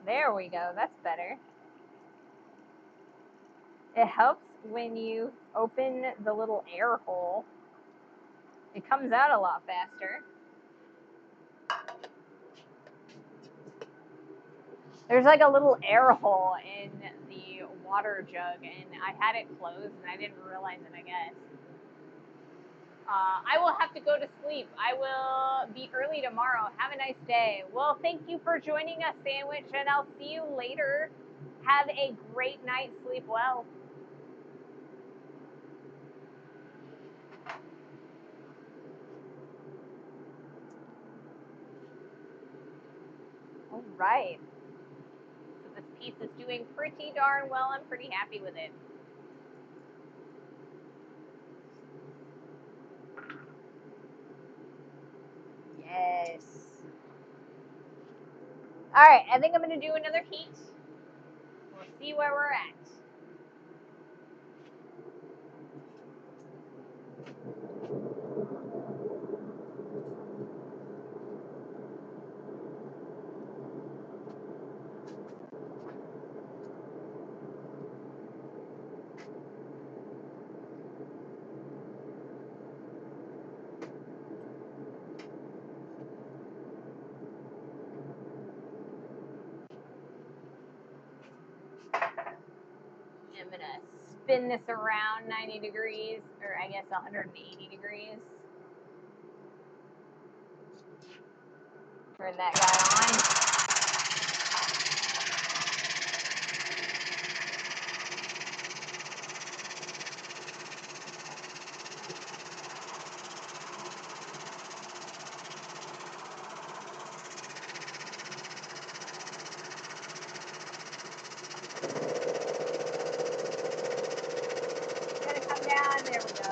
There we go. That's better. It helps when you open the little air hole. It comes out a lot faster. There's like a little air hole in the water jug, and I had it closed, and I didn't realize it, I guess. I will have to go to sleep. I will be early tomorrow. Have a nice day. Well, thank you for joining us, Sandwich, and I'll see you later. Have a great night. Sleep well. All right. So this piece is doing pretty darn well. I'm pretty happy with it. Yes. All right, I think I'm going to do another heat. We'll see where we're at. spin this around 90 degrees, or I guess 180 degrees. Turn that guy on. Gonna come down, there we go.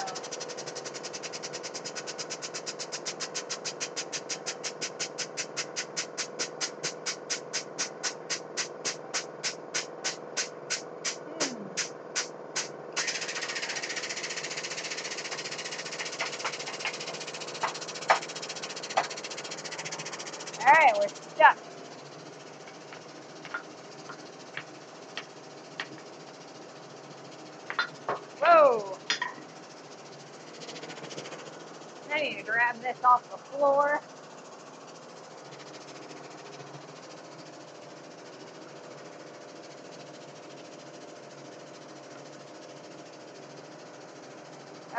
All right, we're stuck. Whoa. I need to grab this off the floor.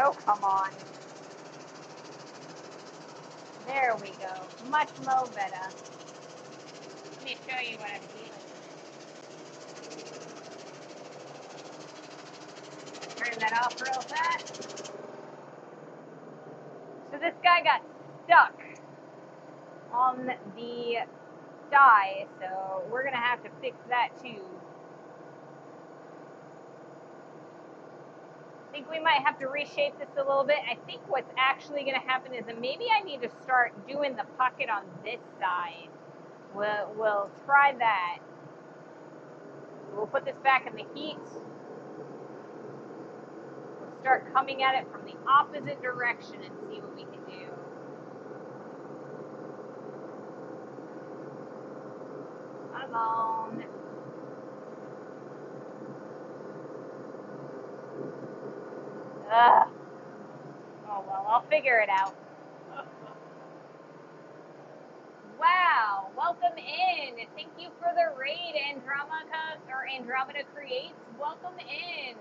Oh, come on. There we go. Much more better. Let me show you what I'm dealing with. Turn that off real fast. So this guy got stuck on the die, so we're gonna have to fix that too. I think we might have to reshape this a little bit. I think what's actually gonna happen is that maybe I need to start doing the pocket on this side. We'll try that. We'll put this back in the heat. We'll start coming at it from the opposite direction and see what we can do. Come on. Ugh. Oh well, I'll figure it out. Wow, welcome in. Thank you for the raid, Andromeda Creates. Welcome in.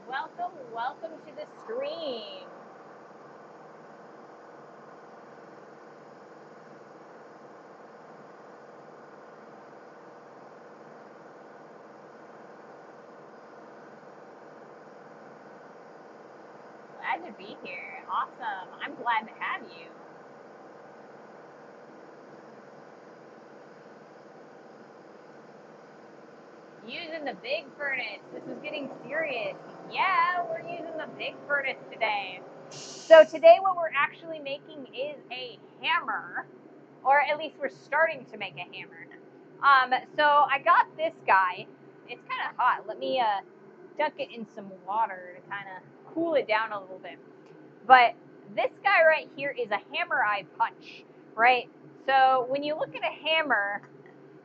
Welcome to the stream. Glad to be here. Awesome. I'm glad to have you. Using the big furnace. This is getting serious. Yeah, we're using the big furnace today. So today what we're actually making is a hammer, or at least we're starting to make a hammer. So I got this guy. It's kind of hot. Let me dunk it in some water to kind of cool it down a little bit. But this guy right here is a hammer eye punch, right? So when you look at a hammer,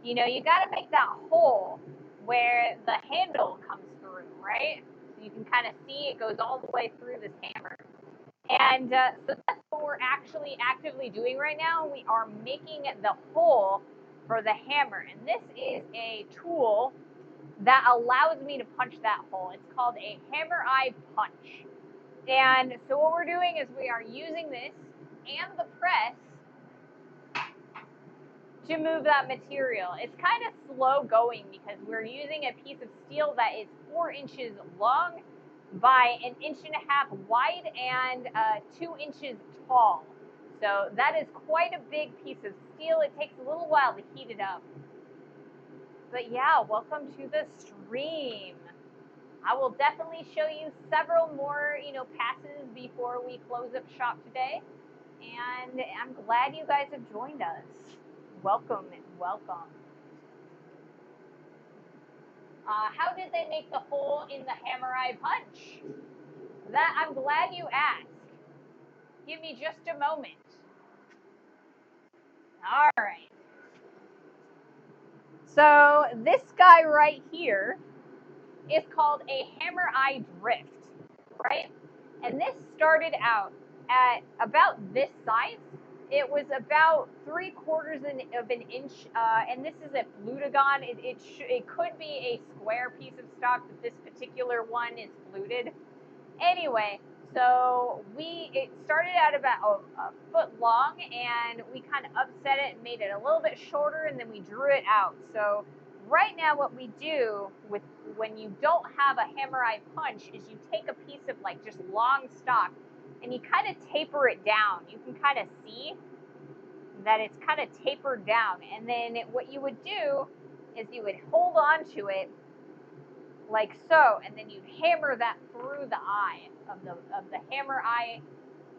you know, you got to make that hole where the handle comes through, right? So you can kind of see it goes all the way through this hammer. And so that's what we're actually actively doing right now. We are making the hole for the hammer. And this is a tool that allows me to punch that hole. It's called a hammer eye punch. And so what we're doing is we are using this and the press to move that material. It's kind of slow going because we're using a piece of steel that is 4 inches long by 1.5 inches wide and 2 inches tall. So that is quite a big piece of steel. It takes a little while to heat it up. But yeah, welcome to the stream. I will definitely show you several more, passes before we close up shop today. And I'm glad you guys have joined us. Welcome and welcome. How did they make the hole in the hammer eye punch? That I'm glad you asked. Give me just a moment. All right. So this guy right here is called a hammer eye drift, right? And this started out at about this size, It was about 3/4 of an inch, and this is a flutagon. It could be a square piece of stock, but this particular one is fluted. Anyway, so it started out about a foot long, and we kind of upset it and made it a little bit shorter, and then we drew it out. So right now, what we do with when you don't have a hammer eye punch is you take a piece of like just long stock, and you kind of taper it down. You can kind of see that it's kind of tapered down, and then what you would do is you would hold on to it like so, and then you'd hammer that through the eye of the hammer eye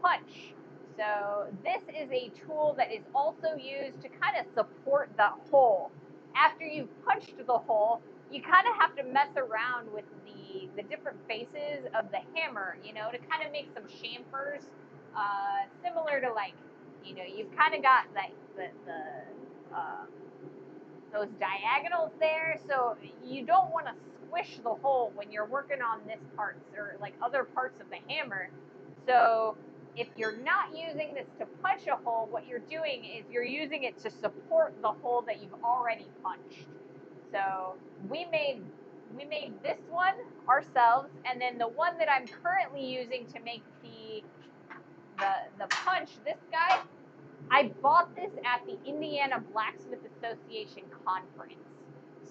punch. So this is a tool that is also used to kind of support the hole. After you've punched the hole, you kind of have to mess around with the different faces of the hammer, to kind of make some chamfers, similar to like, you've kind of got like uh, those diagonals there, so you don't want to squish the hole when you're working on this part or like other parts of the hammer. So if you're not using this to punch a hole, what you're doing is you're using it to support the hole that you've already punched. So we made this one ourselves, and then the one that I'm currently using to make the punch, this guy, I bought this at the Indiana Blacksmith Association conference.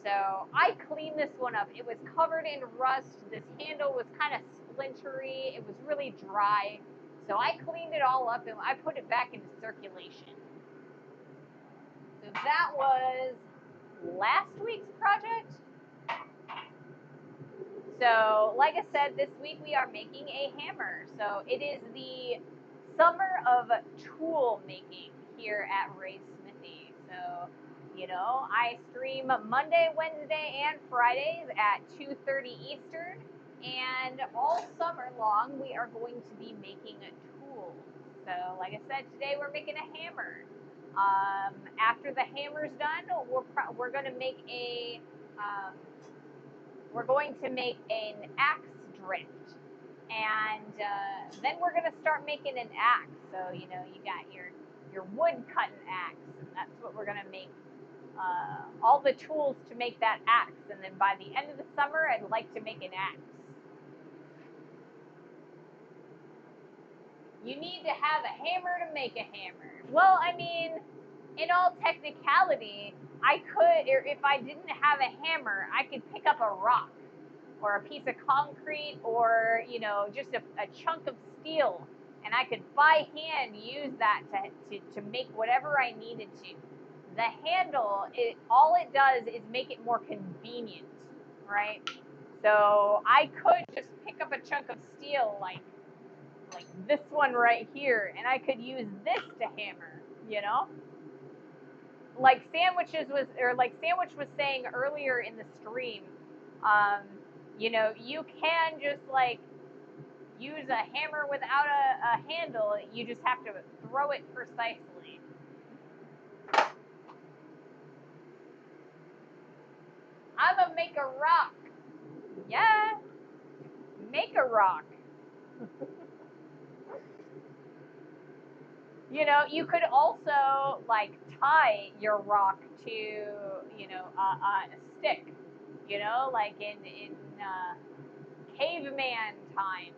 So I cleaned this one up. It was covered in rust. This handle was kind of splintery. It was really dry. So I cleaned it all up and I put it back into circulation. So that was last week's project. So, like I said, this week we are making a hammer. So it is the summer of tool making here at Ray's Smithy. So, I stream Monday, Wednesday, and Fridays at 2:30 Eastern. And all summer long, we are going to be making tools. So, like I said, today we're making a hammer. After the hammer's done, we're going to make we're going to make an axe drift, and then we're going to start making an axe. So you got your wood cutting axe, and that's what we're going to make. All the tools to make that axe, and then by the end of the summer, I'd like to make an axe. You need to have a hammer to make a hammer. Well, I mean, in all technicality, I could, or if I didn't have a hammer, I could pick up a rock or a piece of concrete, or just a chunk of steel, and I could by hand use that to make whatever I needed to. The handle, all it does is make it more convenient, right? So I could just pick up a chunk of steel like this one right here, and I could use this to hammer, like Sandwich was saying earlier in the stream. um, you can just like use a hammer without a handle. You just have to throw it precisely. I'ma make a rock. Yeah, make a rock. You could also like tie your rock to a stick. Like in caveman times.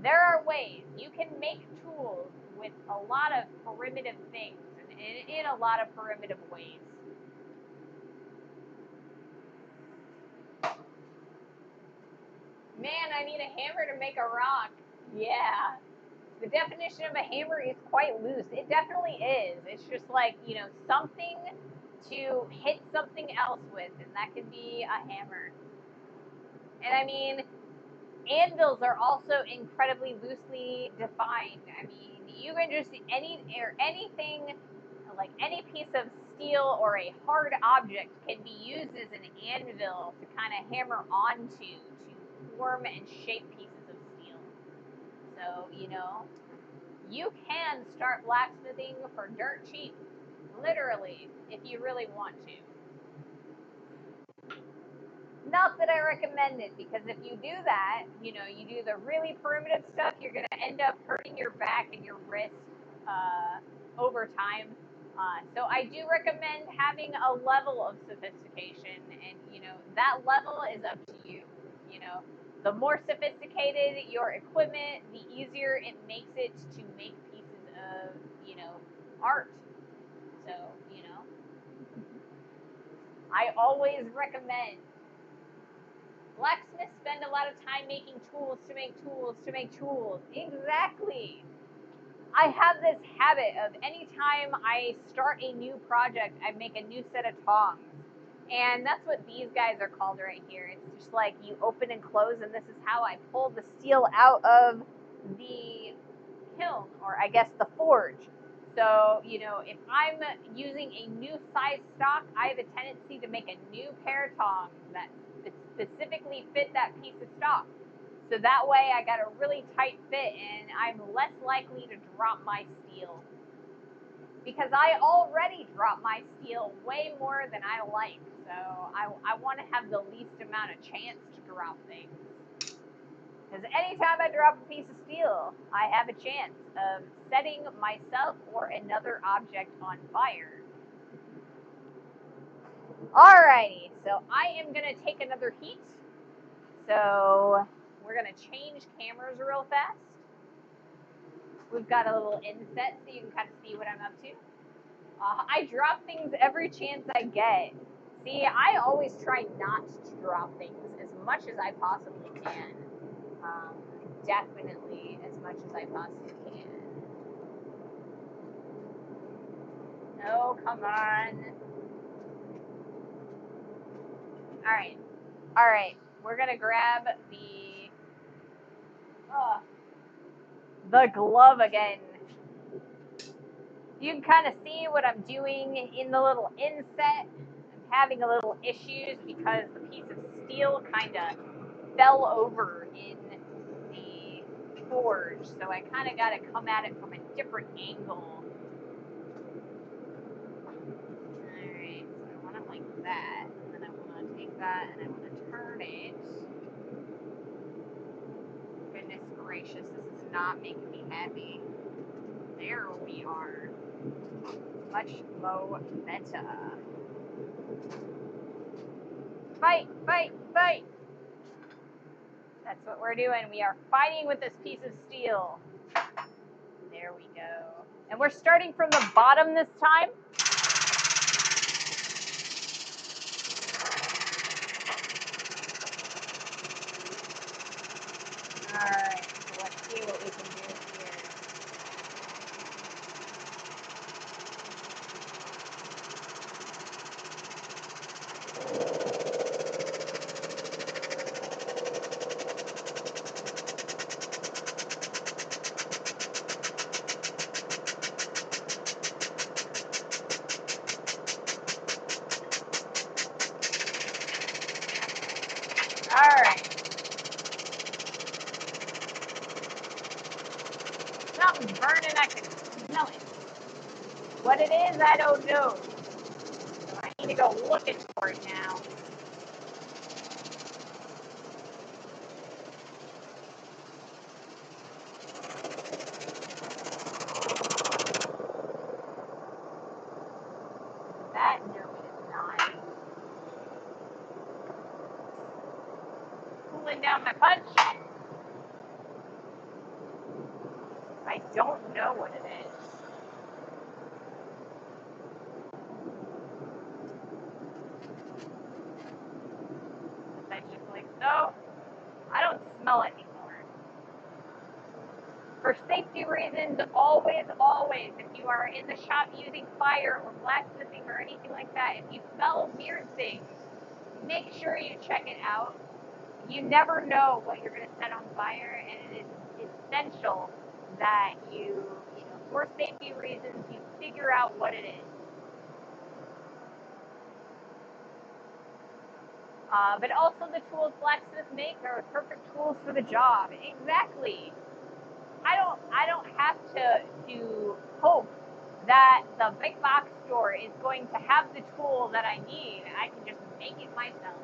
There are ways you can make tools with a lot of primitive things and in a lot of primitive ways. Man, I need a hammer to make a rock. Yeah. The definition of a hammer is quite loose. It definitely is. It's just like, something to hit something else with, and that could be a hammer. And I mean, anvils are also incredibly loosely defined. I mean, you can just anything like any piece of steel or a hard object can be used as an anvil to kind of hammer onto to form and shape pieces of steel. So, you can start blacksmithing for dirt cheap, literally, if you really want to. Not that I recommend it, because if you do that, you do the really primitive stuff, you're going to end up hurting your back and your wrist. over time. So I do recommend having a level of sophistication, and that level is up to you. You know, the more sophisticated your equipment, the easier it makes it to make pieces of art. So I always recommend blacksmiths spend a lot of time making tools to make tools to make tools. Exactly. I have this habit of anytime I start a new project, I make a new set of tongs. And that's what these guys are called right here. It's just like you open and close, and this is how I pull the steel out of the kiln, or I guess the forge. So, if I'm using a new size stock, I have a tendency to make a new pair of tongs that specifically fit that piece of stock. So that way I got a really tight fit and I'm less likely to drop my steel. Because I already drop my steel way more than I like. So I want to have the least amount of chance to drop things. Because anytime I drop a piece of steel, I have a chance of setting myself or another object on fire. Alrighty, so I am going to take another heat. So we're going to change cameras real fast. We've got a little inset so you can kind of see what I'm up to. I drop things every chance I get. See, I always try not to drop things as much as I possibly can. Definitely as much as I possibly can. Oh, come on. All right. We're going to grab the glove again. You can kind of see what I'm doing in the little inset. I'm having a little issues because the piece of steel kind of fell over in the forge, so I kind of got to come at it from a different angle. Alright, so I want it like that, and then I want to take that and I want to turn it. Goodness gracious, this is not making me happy. There we are. Much better. Fight, fight, fight! That's what we're doing. We are fighting with this piece of steel. There we go. And we're starting from the bottom this time. Alright, so let's see what we can do here. Alright. Something's burning, I can smell it. What it is, I don't know. So I need to go looking for it now. That, no, it is not. Cooling down my punch. I don't know what it is. I just like, no, I don't smell it anymore. For safety reasons, always, if you are in the shop using fire or blacksmithing or anything like that, if you smell weird things, make sure you check it out. You never know what you're going to set on fire, and it is essential that you for safety reasons, you figure out what it is. But also the tools blacksmiths make are perfect tools for the job. Exactly. I don't have to hope that the big box store is going to have the tool that I need. I can just make it myself.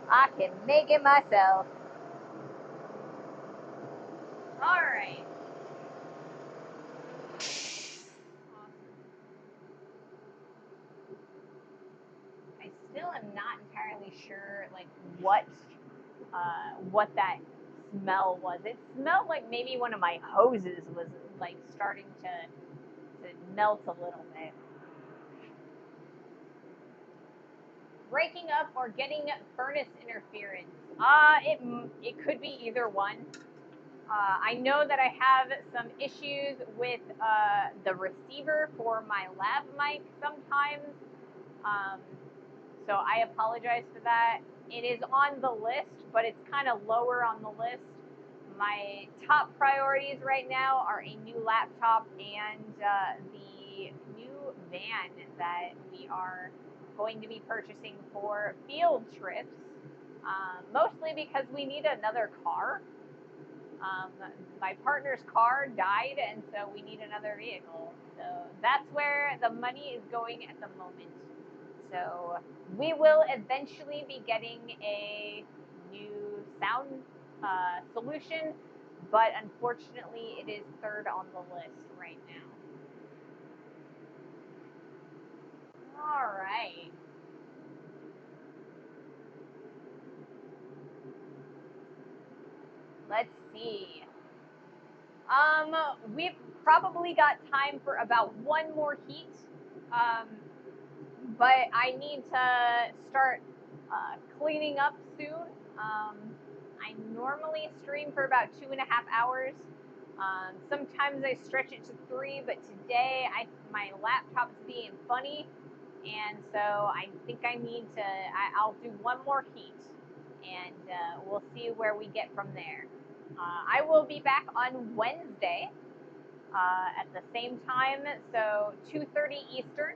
I can make it myself. right. I still am not entirely sure, like, what that smell was. It smelled like maybe one of my hoses was like starting to melt a little bit. Breaking up or getting furnace interference. It could be either one. I know that I have some issues with the receiver for my lav mic sometimes. Um, so I apologize for that. It is on the list, but it's kind of lower on the list. My top priorities right now are a new laptop and the new van that we are going to be purchasing for field trips. Mostly because we need another car. Um, my partner's car died, and so we need another vehicle. So that's where the money is going at the moment. So we will eventually be getting a new sound solution, but unfortunately, it is third on the list right now. All right. Let's see. We've probably got time for about one more heat. Um, but I need to start cleaning up soon. I normally stream for about 2.5 hours. Sometimes I stretch it to 3, but today my laptop's being funny, and so I think I need to. I'll do one more heat, and we'll see where we get from there. I will be back on Wednesday at the same time, so 2:30 Eastern.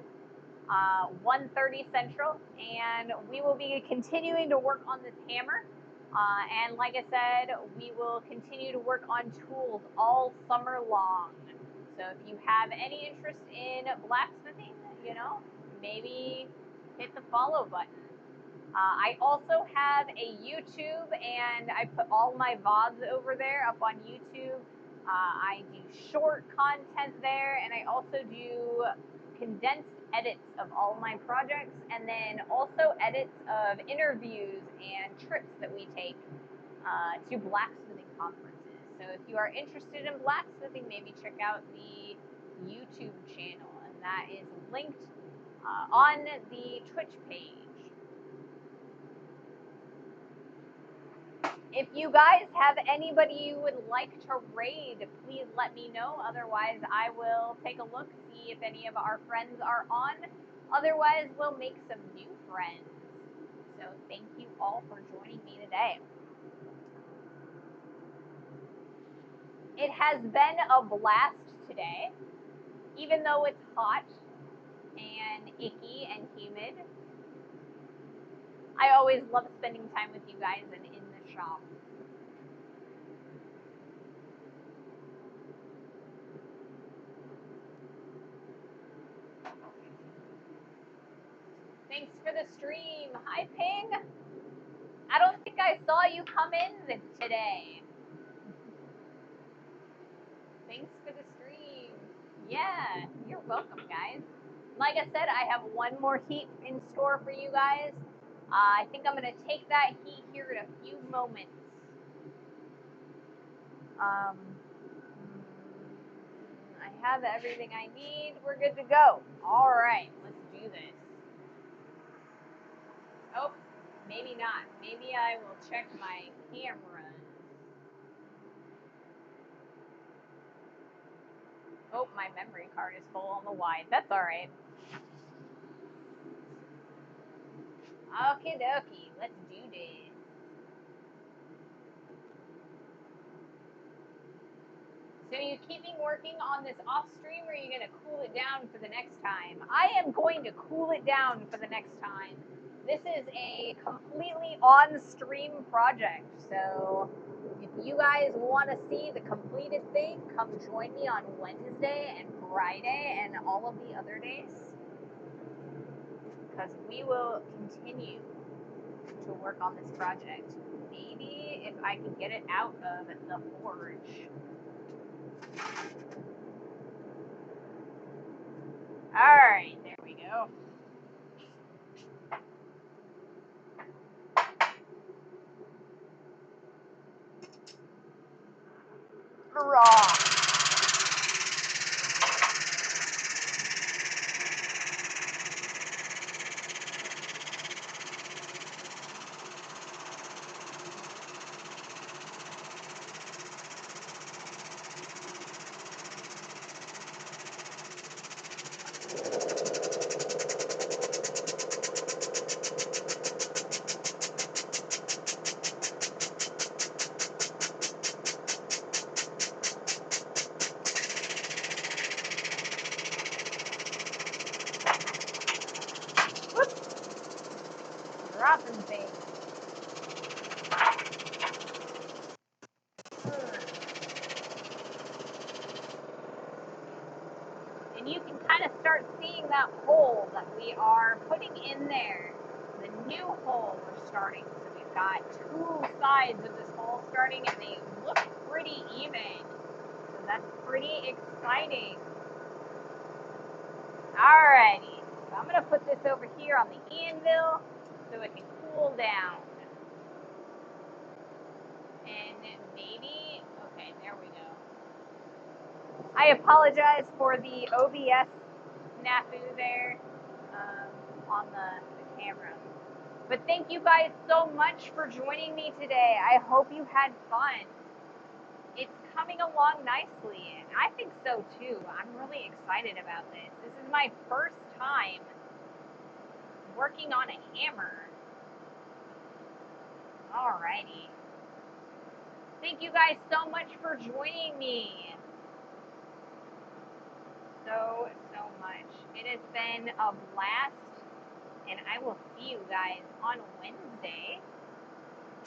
1:30 Central, and we will be continuing to work on this hammer. And like I said, we will continue to work on tools all summer long. So if you have any interest in blacksmithing, maybe hit the follow button. I also have a YouTube, and I put all my VODs over there up on YouTube. I do short content there, and I also do condensed edits of all my projects, and then also edits of interviews and trips that we take to blacksmithing conferences. So if you are interested in blacksmithing, maybe check out the YouTube channel, and that is linked on the Twitch page. If you guys have anybody you would like to raid, please let me know. Otherwise, I will take a look, see if any of our friends are on. Otherwise, we'll make some new friends. So thank you all for joining me today. It has been a blast today, even though it's hot and icky and humid. I always love spending time with you guys and in the shop. Thanks for the stream. Hi, Ping. I don't think I saw you come in today. Thanks for the stream. Yeah, you're welcome, guys. Like I said, I have one more heat in store for you guys. I think I'm going to take that heat here in a few moments. I have everything I need. We're good to go. All right, let's do this. Oh, maybe not. Maybe I will check my camera. Oh, my memory card is full on the wide. That's all right. Okie dokie, let's do this. So you keeping working on this off stream, or are you going to cool it down for the next time? I am going to cool it down for the next time. This is a completely on stream project, so if you guys want to see the completed thing, come join me on Wednesday and Friday and all of the other days, because we will continue to work on this project. Maybe if I can get it out of the forge. Alright, there we go. Raw. Dropping things. And you can kind of start seeing that hole that we are putting in there. The new hole we're starting. So we've got two sides of this hole starting and they look pretty even. So that's pretty exciting. Alrighty. So I'm going to put this over here on the anvil so it can cool down. And maybe, okay, there we go. I apologize for the OBS snafu there on the camera. But thank you guys so much for joining me today. I hope you had fun. It's coming along nicely, and I think so too. I'm really excited about this. This is my first time working on a hammer. Alrighty. Thank you guys so much for joining me. So much. It has been a blast, and I will see you guys on Wednesday.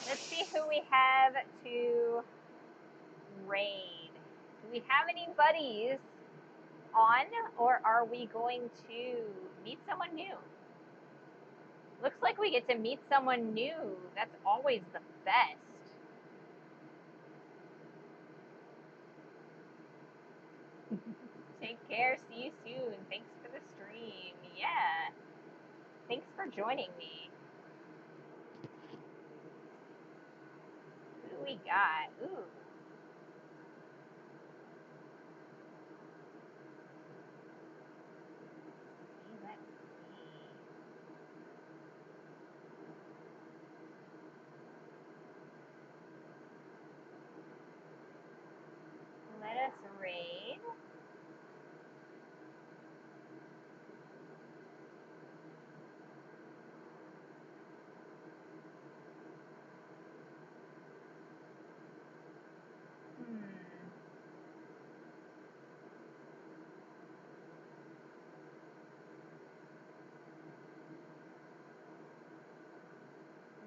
Let's see who we have to raid. Do we have any buddies on, or are we going to meet someone new? Looks like we get to meet someone new. That's always the best. Take care. See you soon. Thanks for the stream. Yeah. Thanks for joining me. Who do we got? Ooh. Let's see. Let us raid.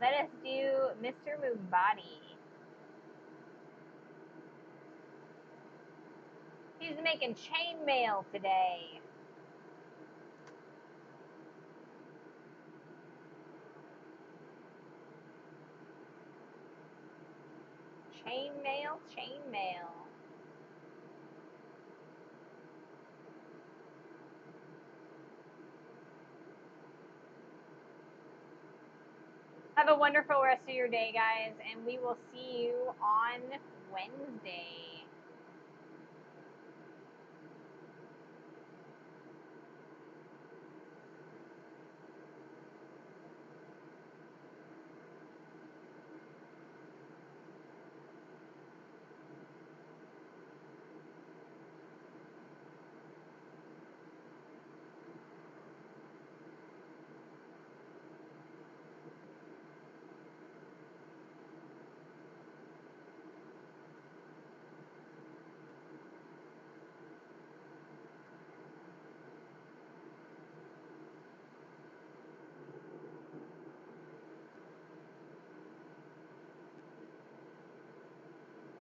Let us do Mr. Mubadi. He's making chainmail today. Chainmail, chainmail. Have a wonderful rest of your day, guys, and we will see you on Wednesday.